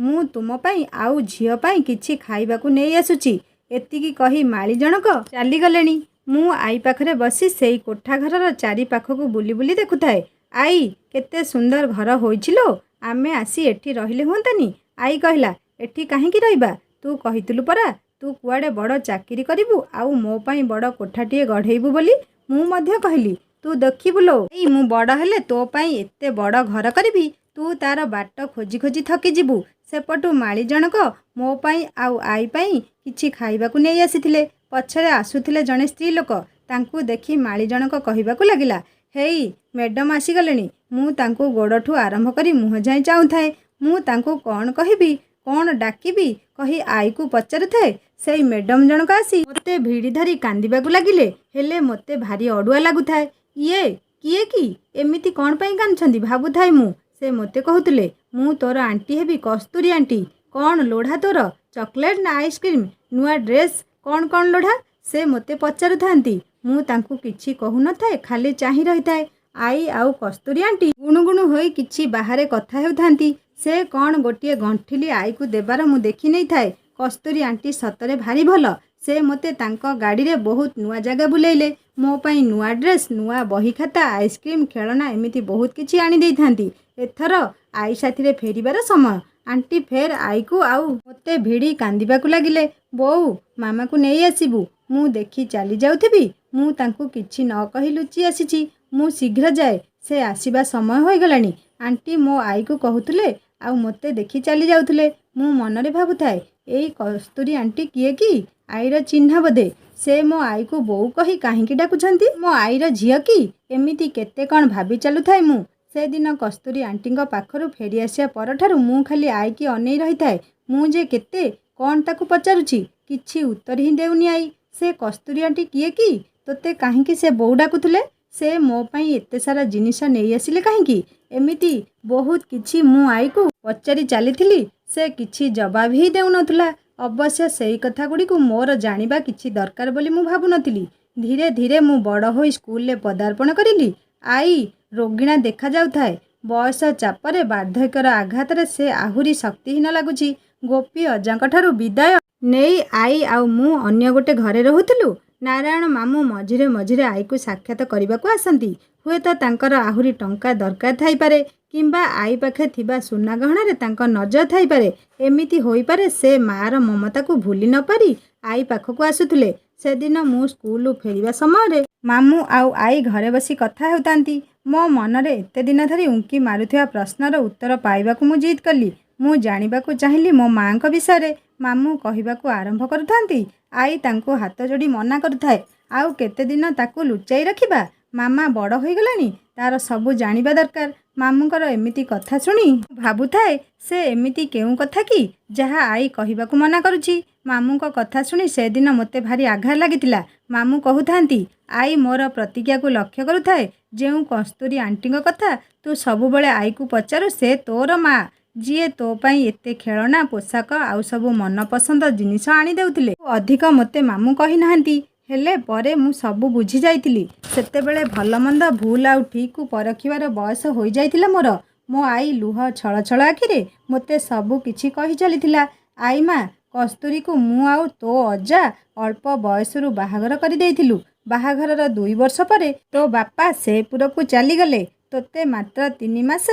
ମୁଁ ତୁମ ପାଇଁ ଆଉ ଝିଅ ପାଇଁ କିଛି ଖାଇବାକୁ ନେଇ ଆସୁଛି। ଏତିକି କହି ମାଳି ଜଣକ ଚାଲିଗଲେଣି। ମୁଁ ଆଈ ପାଖରେ ବସି ସେଇ କୋଠା ଘରର ଚାରି ପାଖକୁ ବୁଲି ବୁଲି ଦେଖୁଥାଏ। ଆଈ କେତେ ସୁନ୍ଦର ଘର ହୋଇଛି ଲୋ। ଆମେ ଆସି ଏଠି ରହିଲେ ହୁଅନ୍ତାନି? ଆଈ କହିଲା, ଏଠି କାହିଁକି ରହିବା? ତୁ କହିଥିଲୁ ପରା ତୁ କୁଆଡ଼େ ବଡ଼ ଚାକିରି କରିବୁ ଆଉ ମୋ ପାଇଁ ବଡ଼ କୋଠାଟିଏ ଗଢ଼େଇବୁ ବୋଲି। ମୁଁ ମଧ୍ୟ କହିଲି, ତୁ ଦେଖିବୁ ଲୋ ଏଇ ମୁଁ ବଡ଼ ହେଲେ ତୋ ପାଇଁ ଏତେ ବଡ଼ ଘର କରିବି, ତୁ ତାର ବାଟ ଖୋଜି ଖୋଜି ଥକିଯିବୁ। ସେପଟୁ ମାଳି ଜଣକ ମୋ ପାଇଁ ଆଉ ଆଈ ପାଇଁ କିଛି ଖାଇବାକୁ ନେଇ ଆସିଥିଲେ। ପଛରେ ଆସୁଥିଲେ ଜଣେ ସ୍ତ୍ରୀ ଲୋକ। ତାଙ୍କୁ ଦେଖି ମାଳି ଜଣକ କହିବାକୁ ଲାଗିଲା, ହେଇ ମ୍ୟାଡ଼ାମ ଆସିଗଲେଣି। ମୁଁ ତାଙ୍କୁ ଗୋଡ଼ଠୁ ଆରମ୍ଭ କରି ମୁହଁ ଯାଏଁ ଚାହୁଁଥାଏ। ମୁଁ ତାଙ୍କୁ କ'ଣ କହିବି, କ'ଣ ଡାକିବି କହି ଆଈକୁ ପଚାରୁଥାଏ। ସେଇ ମ୍ୟାଡ଼ାମ ଜଣକ ଆସି ମୋତେ ଭିଡ଼ି ଧରି କାନ୍ଦିବାକୁ ଲାଗିଲେ। ହେଲେ ମୋତେ ଭାରି ଅଡ଼ୁଆ ଲାଗୁଥାଏ। ଇଏ କିଏ କି? ଏମିତି କ'ଣ ପାଇଁ କାନ୍ଦୁଛନ୍ତି ଭାବୁଥାଏ ମୁଁ। ସେ ମୋତେ କହୁଥିଲେ, ମୁଁ ତୋର ଆଣ୍ଟି ହେବି, କସ୍ତୁରୀ ଆଣ୍ଟି। କ'ଣ ଲୋଢ଼ା ତୋର? ଚକୋଲେଟ୍ ନା ଆଇସ୍କ୍ରିମ୍? ନୂଆ ଡ୍ରେସ୍? କ'ଣ ଲୋଢ଼ା? ସେ ମୋତେ ପଚାରୁଥାନ୍ତି। ମୁଁ ତାଙ୍କୁ କିଛି କହୁନଥାଏ, ଖାଲି ଚାହିଁ ରହିଥାଏ। ଆଈ ଆଉ କସ୍ତୁରୀ ଆଣ୍ଟି ଗୁଣୁଗୁଣୁ ହୋଇ କିଛି ବାହାରେ କଥା ହେଉଥାନ୍ତି। ସେ କ'ଣ ଗୋଟିଏ ଗଣ୍ଠିଲି ଆଈକୁ ଦେବାର ମୁଁ ଦେଖି ନେଇଥାଏ। କସ୍ତୁରୀ ଆଣ୍ଟି ସତରେ ଭାରି ଭଲ। ସେ ମୋତେ ତାଙ୍କ ଗାଡ଼ିରେ ବହୁତ ନୂଆ ଜାଗା ବୁଲେଇଲେ। ମୋ ପାଇଁ ନୂଆ ଡ୍ରେସ୍, ନୂଆ ବହି ଖାତା, ଆଇସ୍କ୍ରିମ୍, ଖେଳନା ଏମିତି ବହୁତ କିଛି ଆଣି ଦେଇଥାନ୍ତି। ଏଥର ଆଈ ସାଥିରେ ଫେରିବାର ସମୟ। ଆଣ୍ଟି ଫେର ଆଈକୁ ଆଉ ମୋତେ ଭିଡ଼ି କାନ୍ଦିବାକୁ ଲାଗିଲେ। ବୋଉ, ମାମାକୁ ନେଇ ଆସିବୁ। ମୁଁ ଦେଖି ଚାଲି ଯାଉଥିବି। ମୁଁ ତାଙ୍କୁ କିଛି ନ କହି ଲୁଚି ଆସିଛି। ମୁଁ ଶୀଘ୍ର ଯାଏ, ସେ ଆସିବା ସମୟ ହୋଇଗଲାଣି। ଆଣ୍ଟି ମୋ ଆଈକୁ କହୁଥିଲେ ଆଉ ମୋତେ ଦେଖି ଚାଲି ଯାଉଥିଲେ। ମୁଁ ମନରେ ଭାବୁଥାଏ, ଏଇ କସ୍ତୁରୀ ଆଣ୍ଟି କିଏ କି? ଆଈର ଚିହ୍ନା ବୋଧେ। ସେ ମୋ ଆଈକୁ ବୋଉ କହି କାହିଁକି ଡାକୁଛନ୍ତି? ମୋ ଆଈର ଝିଅ କି? ଏମିତି କେତେ କ'ଣ ଭାବି ଚାଲୁଥାଏ ମୁଁ। ସେଦିନ କସ୍ତୁରୀ ଆଣ୍ଟିଙ୍କ ପାଖରୁ ଫେରି ଆସିବା ପରଠାରୁ ମୁଁ ଖାଲି ଆଈକି ଅନେଇ ରହିଥାଏ। ମୁଁ ଯେ କେତେ କ'ଣ ତାକୁ ପଚାରୁଛି, କିଛି ଉତ୍ତର ହିଁ ଦେଉନି ଆଈ। ସେ କସ୍ତୁରୀ ଆଣ୍ଟି କିଏ କି? ତୋତେ କାହିଁକି ସେ ବୋଉ ଡାକୁଥିଲେ? ସେ ମୋ ପାଇଁ ଏତେ ସାରା ଜିନିଷ ନେଇ ଆସିଲେ କାହିଁକି? ଏମିତି ବହୁତ କିଛି ମୁଁ ଆଈକୁ ପଚାରି ଚାଲିଥିଲି। ସେ କିଛି ଜବାବ ହିଁ ଦେଉନଥିଲା। ଅବଶ୍ୟ ସେଇ କଥାଗୁଡ଼ିକୁ ମୋର ଜାଣିବା କିଛି ଦରକାର ବୋଲି ମୁଁ ଭାବୁନଥିଲି। ଧୀରେ ଧୀରେ ମୁଁ ବଡ଼ ହୋଇ ସ୍କୁଲରେ ପଦାର୍ପଣ କରିଲି। ଆଈ ରୋଗିଣା ଦେଖାଯାଉଥାଏ। ବୟସ ଚାପରେ, ବାର୍ଦ୍ଧକ୍ୟର ଆଘାତରେ ସେ ଆହୁରି ଶକ୍ତିହୀନ ଲାଗୁଛି। ଗୋପୀ ଅଜାଙ୍କଠାରୁ ବିଦାୟ ନେଇ ଆଈ ଆଉ ମୁଁ ଅନ୍ୟ ଗୋଟେ ଘରେ ରହୁଥିଲୁ। ନାରାୟଣ ମାମୁଁ ମଝିରେ ମଝିରେ ଆଈକୁ ସାକ୍ଷାତ କରିବାକୁ ଆସନ୍ତି। ହୁଏତ ତାଙ୍କର ଆହୁରି ଟଙ୍କା ଦରକାର ଥାଇପାରେ, କିମ୍ବା ଆଈ ପାଖେ ଥିବା ସୁନା ଗହଣାରେ ତାଙ୍କ ନଜର ଥାଇପାରେ। ଏମିତି ହୋଇପାରେ ସେ ମାଆର ମମତାକୁ ଭୁଲି ନ ପାରି ଆଈ ପାଖକୁ ଆସୁଥିଲେ। ସେଦିନ ମୁଁ ସ୍କୁଲରୁ ଫେରିବା ସମୟରେ ମାମୁଁ ଆଉ ଆଈ ଘରେ ବସି କଥା ହେଉଥାନ୍ତି। ମୋ ମନରେ ଏତେ ଦିନ ଧରି ଉଙ୍କି ମାରୁଥିବା ପ୍ରଶ୍ନର ଉତ୍ତର ପାଇବାକୁ ମୁଁ ଜିଦ୍ କଲି। ମୁଁ ଜାଣିବାକୁ ଚାହିଁଲି ମୋ ମାଆଙ୍କ ବିଷୟରେ। ମାମୁଁ କହିବାକୁ ଆରମ୍ଭ କରୁଥାନ୍ତି। ଆଈ ତାଙ୍କୁ ହାତ ଯୋଡ଼ି ମନା କରୁଥାଏ। ଆଉ କେତେ ଦିନ ତାକୁ ଲୁଚାଇ ରଖିବା? ମାମା ବଡ଼ ହୋଇଗଲାଣି, ତାର ସବୁ ଜାଣିବା ଦରକାର। ମାମୁଁଙ୍କର ଏମିତି କଥା ଶୁଣି ମୁଁ ଭାବୁଥାଏ, ସେ ଏମିତି କେଉଁ କଥା କି ଯାହା ଆଈ କହିବାକୁ ମନା କରୁଛି? ମାମୁଁଙ୍କ କଥା ଶୁଣି ସେଦିନ ମୋତେ ଭାରି ଆଘାତ ଲାଗିଥିଲା। ମାମୁଁ କହୁଥାନ୍ତି, ଆଈ ମୋର ପ୍ରତିଜ୍ଞାକୁ ଲକ୍ଷ୍ୟ କରୁଥାଏ। ଯେଉଁ କସ୍ତୁରୀ ଆଣ୍ଟିଙ୍କ କଥା ତୁ ସବୁବେଳେ ଆଈକୁ ପଚାରୁ, ସେ ତୋର ମା, ଯିଏ ତୋ ପାଇଁ ଏତେ ଖେଳନା, ପୋଷାକ ଆଉ ସବୁ ମନପସନ୍ଦ ଜିନିଷ ଆଣି ଦେଉଥିଲେ। ଅଧିକ ମୋତେ ମାମୁଁ କହିନାହାନ୍ତି। ହେଲେ ପରେ ମୁଁ ସବୁ ବୁଝି ଯାଇଥିଲି। ସେତେବେଳେ ଭଲ ମନ୍ଦ, ଭୁଲ ଆଉ ଠିକ୍କୁ ପରଖିବାର ବୟସ ହୋଇଯାଇଥିଲା ମୋର। ମୋ ଆଈ ଲୁହ ଛଳଛଳ ଆଖିରେ ମୋତେ ସବୁ କିଛି କହି ଚାଲିଥିଲା। ଆଈ ମା, କସ୍ତୁରୀକୁ ମୁଁ ଆଉ ତୋ ଅଜା ଅଳ୍ପ ବୟସରୁ ବାହାଘର କରିଦେଇଥିଲୁ। ବାହାଘରର 2 ବର୍ଷ ପରେ ତୋ ବାପା ସେପୁରକୁ ଚାଲିଗଲେ। ତୋତେ ମାତ୍ର 3 ମାସ।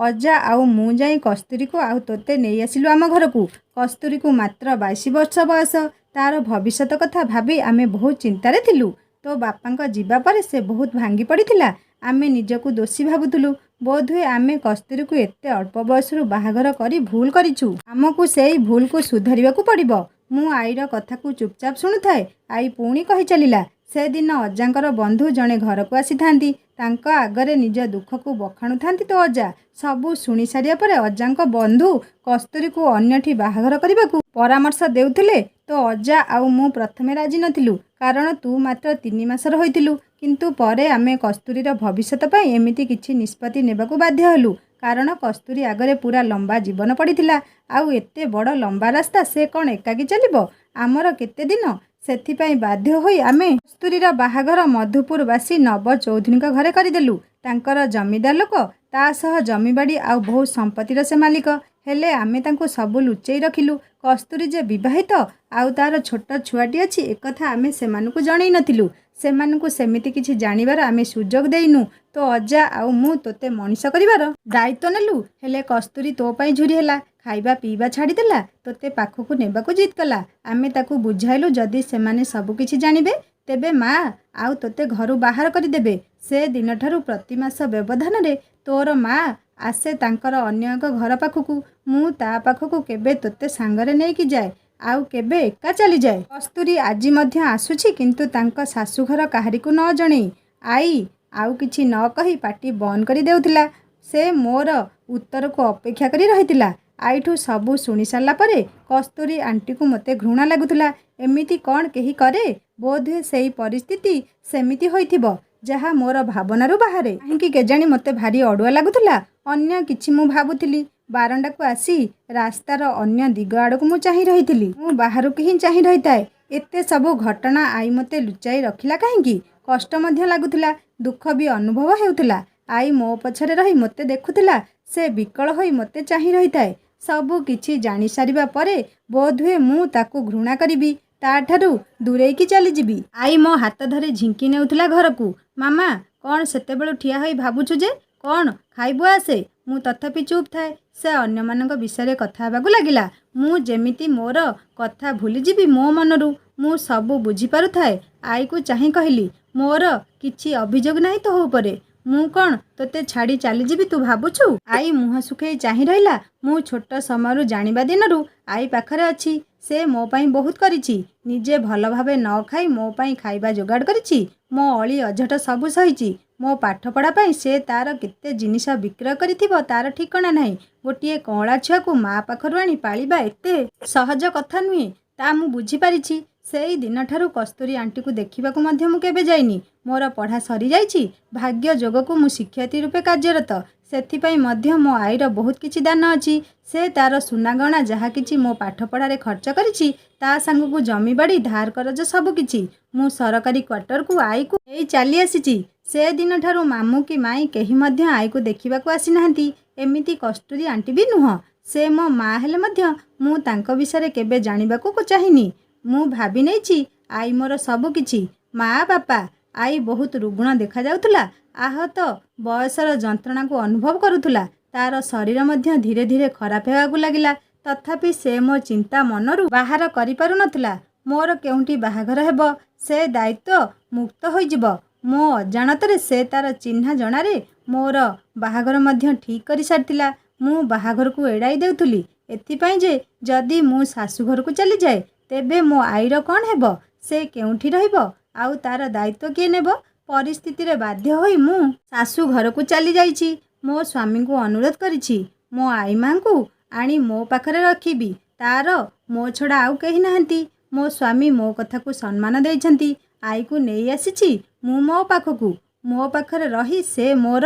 ଅଜା ଆଉ ମୁଁ ଯାଇ କସ୍ତୁରୀକୁ ଆଉ ତୋତେ ନେଇ ଆସିଲୁ ଆମ ଘରକୁ। କସ୍ତୁରୀକୁ ମାତ୍ର 22 ବର୍ଷ ବୟସ। ତାର ଭବିଷ୍ୟତ କଥା ଭାବି ଆମେ ବହୁତ ଚିନ୍ତାରେ ଥିଲୁ। ତୋ ବାପାଙ୍କ ଯିବା ପରେ ସେ ବହୁତ ଭାଙ୍ଗି ପଡ଼ିଥିଲା। ଆମେ ନିଜକୁ ଦୋଷୀ ଭାବୁଥିଲୁ। ବୋଧହୁଏ ଆମେ କସ୍ତୁରୀକୁ ଏତେ ଅଳ୍ପ ବୟସରୁ ବାହାଘର କରି ଭୁଲ କରିଛୁ। ଆମକୁ ସେଇ ଭୁଲକୁ ସୁଧାରିବାକୁ ପଡ଼ିବ। ମୁଁ ଆଈର କଥାକୁ ଚୁପଚାପ ଶୁଣୁଥାଏ। ଆଈ ପୁଣି କହି ଚାଲିଲା, ସେଦିନ ଅଜାଙ୍କର ବନ୍ଧୁ ଜଣେ ଘରକୁ ଆସିଥାନ୍ତି। ତାଙ୍କ ଆଗରେ ନିଜ ଦୁଃଖକୁ ବଖାଣୁଥାନ୍ତି ତୋ ଅଜା। ସବୁ ଶୁଣି ସାରିବା ପରେ ଅଜାଙ୍କ ବନ୍ଧୁ କସ୍ତୁରୀକୁ ଅନ୍ୟଠି ବାହାଘର କରିବାକୁ ପରାମର୍ଶ ଦେଉଥିଲେ। ତୋ ଅଜା ଆଉ ମୁଁ ପ୍ରଥମେ ରାଜି ନଥିଲୁ, କାରଣ ତୁ ମାତ୍ର 3 ମାସର ହୋଇଥିଲୁ। କିନ୍ତୁ ପରେ ଆମେ କସ୍ତୁରୀର ଭବିଷ୍ୟତ ପାଇଁ ଏମିତି କିଛି ନିଷ୍ପତ୍ତି ନେବାକୁ ବାଧ୍ୟ ହେଲୁ। କାରଣ କସ୍ତୁରୀ ଆଗରେ ପୁରା ଲମ୍ବା ଜୀବନ ପଡ଼ିଥିଲା। ଆଉ ଏତେ ବଡ଼ ଲମ୍ବା ରାସ୍ତା ସେ କ'ଣ ଏକାକୀ ଚାଲିବ? ଆମର କେତେ ଦିନ? ସେଥିପାଇଁ ବାଧ୍ୟ ହୋଇ ଆମେ କସ୍ତୁରୀର ବାହାଘର ମଧୁପୁରବାସୀ ନବ ଚୌଧୁରୀଙ୍କ ଘରେ କରିଦେଲୁ। ତାଙ୍କର ଜମିଦାର ଲୋକ, ତା ସହ ଜମିବାଡ଼ି ଆଉ ବହୁତ ସମ୍ପତ୍ତିର ସେ ମାଲିକ। ହେଲେ ଆମେ ତାଙ୍କୁ ସବୁ ଲୁଚେଇ ରଖିଲୁ। କସ୍ତୁରୀ ଯେ ବିବାହିତ ଆଉ ତାର ଛୋଟ ଛୁଆଟି ଅଛି, ଏକଥା ଆମେ ସେମାନଙ୍କୁ ଜଣେଇ ନଥିଲୁ। ସେମାନଙ୍କୁ ସେମିତି କିଛି ଜାଣିବାର ଆମେ ସୁଯୋଗ ଦେଇନୁ। ତୋ ଅଜା ଆଉ ମୁଁ ତୋତେ ମଣିଷ କରିବାର ଦାୟିତ୍ୱ ନେଲୁ। ହେଲେ କସ୍ତୁରୀ ତୋ ପାଇଁ ଝୁରି ହେଲା। ଖାଇବା ପିଇବା ଛାଡ଼ିଦେଲା। ତୋତେ ପାଖକୁ ନେବାକୁ ଜିଦ୍ କଲା। ଆମେ ତାକୁ ବୁଝାଇଲୁ, ଯଦି ସେମାନେ ସବୁ କିଛି ଜାଣିବେ, ତେବେ ମା ଆଉ ତୋତେ ଘରୁ ବାହାର କରିଦେବେ। ସେ ଦିନଠାରୁ ପ୍ରତି ମାସ ବ୍ୟବଧାନରେ ତୋର ମା ଆସେ ତାଙ୍କର ଅନ୍ୟ ଏକ ଘର ପାଖକୁ। ମୁଁ ତା ପାଖକୁ କେବେ ତୋତେ ସାଙ୍ଗରେ ନେଇକି ଯାଏ, ଆଉ କେବେ ଏକା ଚାଲିଯାଏ। କସ୍ତୁରୀ ଆଜି ମଧ୍ୟ ଆସୁଛି, କିନ୍ତୁ ତାଙ୍କ ଶାଶୁଘର କାହାରିକୁ ନ ଜଣେଇ। ଆଈ ଆଉ କିଛି ନ କହି ପାଟି ବନ୍ଦ କରି ଦେଉଥିଲା। ସେ ମୋର ଉତ୍ତରକୁ ଅପେକ୍ଷା କରି ରହିଥିଲା। ଆଈଠୁ ସବୁ ଶୁଣି ସାରିଲା ପରେ କସ୍ତୁରୀ ଆଣ୍ଟିକୁ ମୋତେ ଘୃଣା ଲାଗୁଥିଲା। ଏମିତି କ'ଣ କେହି କରେ? ବୋଧହୁଏ ସେଇ ପରିସ୍ଥିତି ସେମିତି ହୋଇଥିବ, ଯାହା ମୋର ଭାବନାରୁ ବାହାରେ। କାହିଁକି କେଜାଣି ମୋତେ ଭାରି ଅଡ଼ୁଆ ଲାଗୁଥିଲା। ଅନ୍ୟ କିଛି ମୁଁ ଭାବୁଥିଲି। ବାରଣ୍ଡାକୁ ଆସି ରାସ୍ତାର ଅନ୍ୟ ଦିଗ ଆଡ଼କୁ ମୁଁ ଚାହିଁ ରହିଥିଲି। ମୁଁ ବାହାରକୁ ହିଁ ଚାହିଁ ରହିଥାଏ। ଏତେ ସବୁ ଘଟଣା ଆଈ ମୋତେ ଲୁଚାଇ ରଖିଲା କାହିଁକି? କଷ୍ଟ ମଧ୍ୟ ଲାଗୁଥିଲା, ଦୁଃଖ ବି ଅନୁଭବ ହେଉଥିଲା। ଆଈ ମୋ ପଛରେ ରହି ମୋତେ ଦେଖୁଥିଲା। ସେ ବିକଳ ହୋଇ ମୋତେ ଚାହିଁ ରହିଥାଏ। ସବୁ କିଛି ଜାଣିସାରିବା ପରେ ବୋଧହୁଏ ମୁଁ ତାକୁ ଘୃଣା କରିବି, ତାଠାରୁ ଦୂରେଇକି ଚାଲିଯିବି। ଆଈ ମୋ ହାତ ଧରି ଝିଙ୍କି ନେଉଥିଲା ଘରକୁ। ମାମା, କ'ଣ ସେତେବେଳୁ ଠିଆ ହୋଇ ଭାବୁଛୁ ଯେ? କ'ଣ ଖାଇବୁ ଆସେ? ମୁଁ ତଥାପି ଚୁପ୍ ଥାଏ। ସେ ଅନ୍ୟମାନଙ୍କ ବିଷୟରେ କଥା ହେବାକୁ ଲାଗିଲା। ମୁଁ ଯେମିତି ମୋର କଥା ଭୁଲିଯିବି ମୋ ମନରୁ। ମୁଁ ସବୁ ବୁଝିପାରୁଥାଏ। ଆଈକୁ ଚାହିଁ କହିଲି, ମୋର କିଛି ଅଭିଯୋଗ ନାହିଁ ତୋ ଉପରେ। ମୁଁ କ'ଣ ତୋତେ ଛାଡ଼ି ଚାଲିଯିବି ତୁ ଭାବୁଛୁ? ଆଈ ମୁହଁ ଶୁଖେଇ ଚାହିଁ ରହିଲା। ମୁଁ ଛୋଟ ସମୟରୁ ଜାଣିବା ଦିନରୁ ଆଈ ପାଖରେ ଅଛି। ସେ ମୋ ପାଇଁ ବହୁତ କରିଛି। ନିଜେ ଭଲ ଭାବେ ନ ଖାଇ ମୋ ପାଇଁ ଖାଇବା ଯୋଗାଡ଼ କରିଛି। ମୋ ଅଳି ଅଝଟ ସବୁ ସହିଛି। ମୋ ପାଠପଢ଼ା ପାଇଁ ସେ ତା'ର କେତେ ଜିନିଷ ବିକ୍ରୟ କରିଥିବ ତା'ର ଠିକଣା ନାହିଁ। ଗୋଟିଏ କଅଁଳା ଛୁଆକୁ ମା' ପାଖରୁ ଆଣି ପାଳିବା ଏତେ ସହଜ କଥା ନୁହେଁ, ତା ମୁଁ ବୁଝିପାରିଛି। ସେଇ ଦିନଠାରୁ କସ୍ତୁରୀ ଆଣ୍ଟିକୁ ଦେଖିବାକୁ ମଧ୍ୟ ମୁଁ କେବେ ଯାଇନି। ମୋର ପଢ଼ା ସରିଯାଇଛି। ଭାଗ୍ୟ ଯୋଗକୁ ମୁଁ ଶିକ୍ଷୟିତ୍ରୀ ରୂପେ କାର୍ଯ୍ୟରତ। ସେଥିପାଇଁ ମଧ୍ୟ ମୋ ଆଈର ବହୁତ କିଛି ଦାନ ଅଛି। ସେ ତା'ର ସୁନାଗହଣା ଯାହା କିଛି ମୋ ପାଠପଢ଼ାରେ ଖର୍ଚ୍ଚ କରିଛି, ତା ସାଙ୍ଗକୁ ଜମିବାଡ଼ି ଧାର କରଜ ସବୁ କିଛି। ମୁଁ ସରକାରୀ କ୍ୱାର୍ଟରକୁ ଆଈକୁ ନେଇ ଚାଲି ଆସିଛି। ସେ ଦିନଠାରୁ ମାମୁଁ କି ମାଇଁ କେହି ମଧ୍ୟ ଆଈକୁ ଦେଖିବାକୁ ଆସିନାହାନ୍ତି। ଏମିତି କସ୍ତୁରୀ ଆଣ୍ଟି ବି ନୁହଁ। ସେ ମୋ ମା' ହେଲେ ମଧ୍ୟ ମୁଁ ତାଙ୍କ ବିଷୟରେ କେବେ ଜାଣିବାକୁ ଚାହିଁନି। ମୁଁ ଭାବି ନେଇଛି ଆଈ ମୋର ସବୁ କିଛି। ମା' ବାପା। ଆଈ ବହୁତ ରୁଗ୍ଣ ଦେଖାଯାଉଥିଲା। ଆହତ ବୟସର ଯନ୍ତ୍ରଣାକୁ ଅନୁଭବ କରୁଥିଲା। ତା'ର ଶରୀର ମଧ୍ୟ ଧୀରେ ଧୀରେ ଖରାପ ହେବାକୁ ଲାଗିଲା। ତଥାପି ସେ ମୋ ଚିନ୍ତା ମନରୁ ବାହାର କରିପାରୁନଥିଲା। ମୋର କେଉଁଠି ବାହାଘର ହେବ, ସେ ଦାୟିତ୍ୱ ମୁକ୍ତ ହୋଇଯିବ। ମୋ ଅଜାଣତରେ ସେ ତା'ର ଚିହ୍ନା ଜଣାରେ ମୋର ବାହାଘର ମଧ୍ୟ ଠିକ୍ କରିସାରିଥିଲା। ମୁଁ ବାହାଘରକୁ ଏଡ଼ାଇ ଦେଉଥିଲି ଏଥିପାଇଁ ଯେ ଯଦି ମୁଁ ଶାଶୁଘରକୁ ଚାଲିଯାଏ, ତେବେ ମୋ ଆଈର କ'ଣ ହେବ? ସେ କେଉଁଠି ରହିବ? ଆଉ ତା'ର ଦାୟିତ୍ୱ କିଏ ନେବ? ପରିସ୍ଥିତିରେ ବାଧ୍ୟ ହୋଇ ମୁଁ ଶାଶୁ ଘରକୁ ଚାଲି ଯାଇଛି। ମୋ ସ୍ୱାମୀଙ୍କୁ ଅନୁରୋଧ କରିଛି ମୋ ଆଈ ମା'ଙ୍କୁ ଆଣି ମୋ ପାଖରେ ରଖିବି। ତା'ର ମୋ ଛଡ଼ା ଆଉ କେହି ନାହାନ୍ତି। ମୋ ସ୍ୱାମୀ ମୋ କଥାକୁ ସମ୍ମାନ ଦେଇଛନ୍ତି। ଆଈକୁ ନେଇ ଆସିଛି ମୁଁ ମୋ ପାଖକୁ। ମୋ ପାଖରେ ରହି ସେ ମୋର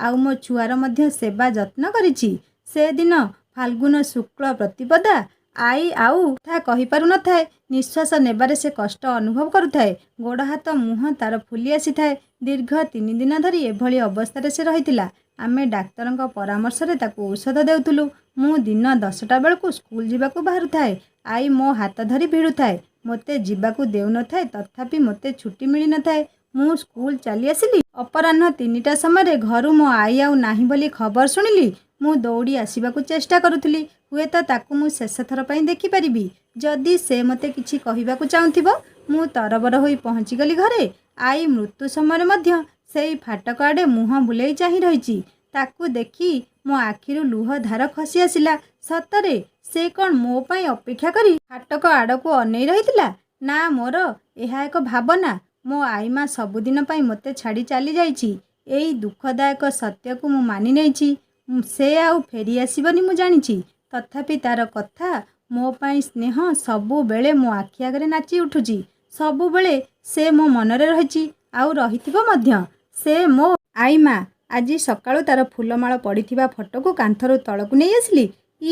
ଆଉ ମୋ ଛୁଆର ମଧ୍ୟ ସେବା ଯତ୍ନ କରିଛି। ସେଦିନ ଫାଲ୍ଗୁନ ଶୁକ୍ଳ ପ୍ରତିପଦା। ଆଈ ଆଉ କଥା କହିପାରୁନଥାଏ। ନିଶ୍ୱାସ ନେବାରେ ସେ କଷ୍ଟ ଅନୁଭବ କରୁଥାଏ। ଗୋଡ଼ ହାତ ମୁହଁ ତା'ର ଫୁଲି ଆସିଥାଏ। ଦୀର୍ଘ 3 ଦିନ ଧରି ଏଭଳି ଅବସ୍ଥାରେ ସେ ରହିଥିଲା। ଆମେ ଡାକ୍ତରଙ୍କ ପରାମର୍ଶରେ ତାକୁ ଔଷଧ ଦେଉଥିଲୁ। ମୁଁ ଦିନ 10ଟା ବେଳକୁ ସ୍କୁଲ ଯିବାକୁ ବାହାରୁଥାଏ। ଆଈ ମୋ ହାତ ଧରି ଭିଡ଼ୁଥାଏ। ମୋତେ ଯିବାକୁ ଦେଉନଥାଏ। ତଥାପି ମୋତେ ଛୁଟି ମିଳିନଥାଏ। ମୁଁ ସ୍କୁଲ ଚାଲି ଆସିଲି। ଅପରାହ୍ନ 3ଟା ସମୟରେ ଘରୁ ମୋ ଆଈ ଆଉ ନାହିଁ ବୋଲି ଖବର ଶୁଣିଲି। ମୁଁ ଦୌଡ଼ି ଆସିବାକୁ ଚେଷ୍ଟା କରୁଥିଲି। ହୁଏତ ତାକୁ ମୁଁ ଶେଷ ଥର ପାଇଁ ଦେଖିପାରିବି। ଯଦି ସେ ମୋତେ କିଛି କହିବାକୁ ଚାହୁଁଥିବ। ମୁଁ ତରବର ହୋଇ ପହଞ୍ଚିଗଲି ଘରେ। ଆଈ ମୃତ୍ୟୁ ସମୟରେ ମଧ୍ୟ ସେଇ ଫାଟକ ଆଡ଼େ ମୁହଁ ବୁଲେଇ ଚାହିଁ ରହିଛି। ତାକୁ ଦେଖି ମୋ ଆଖିରୁ ଲୁହ ଧାର ଖସି ଆସିଲା। ସତରେ ସେ କ'ଣ ମୋ ପାଇଁ ଅପେକ୍ଷା କରି ଫାଟକ ଆଡ଼କୁ ଅନେଇ ରହିଥିଲା? ନା, ମୋର ଏହା ଏକ ଭାବନା। ମୋ ଆଈ ମା ସବୁଦିନ ପାଇଁ ମୋତେ ଛାଡ଼ି ଚାଲି ଯାଇଛି। ଏଇ ଦୁଃଖଦାୟକ ସତ୍ୟକୁ ମୁଁ ମାନି ନେଇଛି। ସେ ଆଉ ଫେରି ଆସିବନି ମୁଁ ଜାଣିଛି। ତଥାପି ତା'ର କଥା, ମୋ ପାଇଁ ସ୍ନେହ ସବୁବେଳେ ମୋ ଆଖି ଆଗରେ ନାଚି ଉଠୁଛି। ସବୁବେଳେ ସେ ମୋ ମନରେ ରହିଛି, ଆଉ ରହିଥିବ ମଧ୍ୟ। ସେ ମୋ ଆଈ ମା। ଆଜି ସକାଳୁ ତା'ର ଫୁଲମାଳ ପଡ଼ିଥିବା ଫଟୋକୁ କାନ୍ଥରୁ ତଳକୁ ନେଇ ଆସିଲି।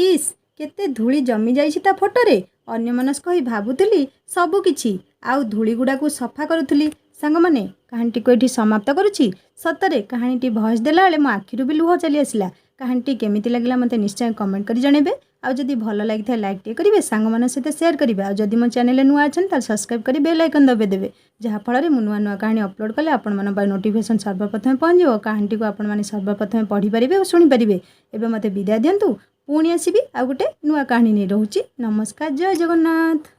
ଇସ୍, କେତେ ଧୂଳି ଜମି ଯାଇଛି ତା ଫଟୋରେ। ଅନ୍ୟମନସ୍କ ହୋଇ ଭାବୁଥିଲି ସବୁ କିଛି, ଆଉ ଧୂଳିଗୁଡ଼ାକୁ ସଫା କରୁଥିଲି। ସାଙ୍ଗମାନେ, କାହାଣୀଟିକୁ ଏଠି ସମାପ୍ତ କରୁଛି। ସତରେ କାହାଣୀଟି ଭଏସ୍ ଦେଲାବେଳେ ମୋ ଆଖିରୁ ବି ଲୁହ ଚାଲି ଆସିଲା। କାହାଣୀଟି କେମିତି ଲାଗିଲା ମୋତେ ନିଶ୍ଚୟ କମେଣ୍ଟ କରି ଜଣାଇବେ। ଆଉ ଯଦି ଭଲ ଲାଗିଥାଏ ଲାଇକ୍ ଟିକେ କରିବେ, ସାଙ୍ଗମାନଙ୍କ ସହିତ ସେୟାର କରିବେ। ଆଉ ଯଦି ମୋ ଚ୍ୟାନେଲରେ ନୂଆ ଅଛନ୍ତି ତାହେଲେ ସବସ୍କ୍ରାଇବ୍ କରି ବେଲ୍ ଆଇକନ୍ ଦବାଇ ଦେବେ। ଯାହାଫଳରେ ମୁଁ ନୂଆ ନୂଆ କାହାଣୀ ଅପଲୋଡ଼ କଲେ ଆପଣମାନଙ୍କ ପାଇଁ ନୋଟିଫିକେସନ୍ ସର୍ବପ୍ରଥମେ ପହଞ୍ଚିବ। କାହାଣୀଟିକୁ ଆପଣମାନେ ସର୍ବପ୍ରଥମେ ପଢ଼ିପାରିବେ ଓ ଶୁଣିପାରିବେ। ଏବେ ମୋତେ ବିଦାୟ ଦିଅନ୍ତୁ। ପୁଣି ଆସିବି ଆଉ ଗୋଟେ ନୂଆ କାହାଣୀ ନେଇ। ରହୁଛି। ନମସ୍କାର। ଜୟ ଜଗନ୍ନାଥ।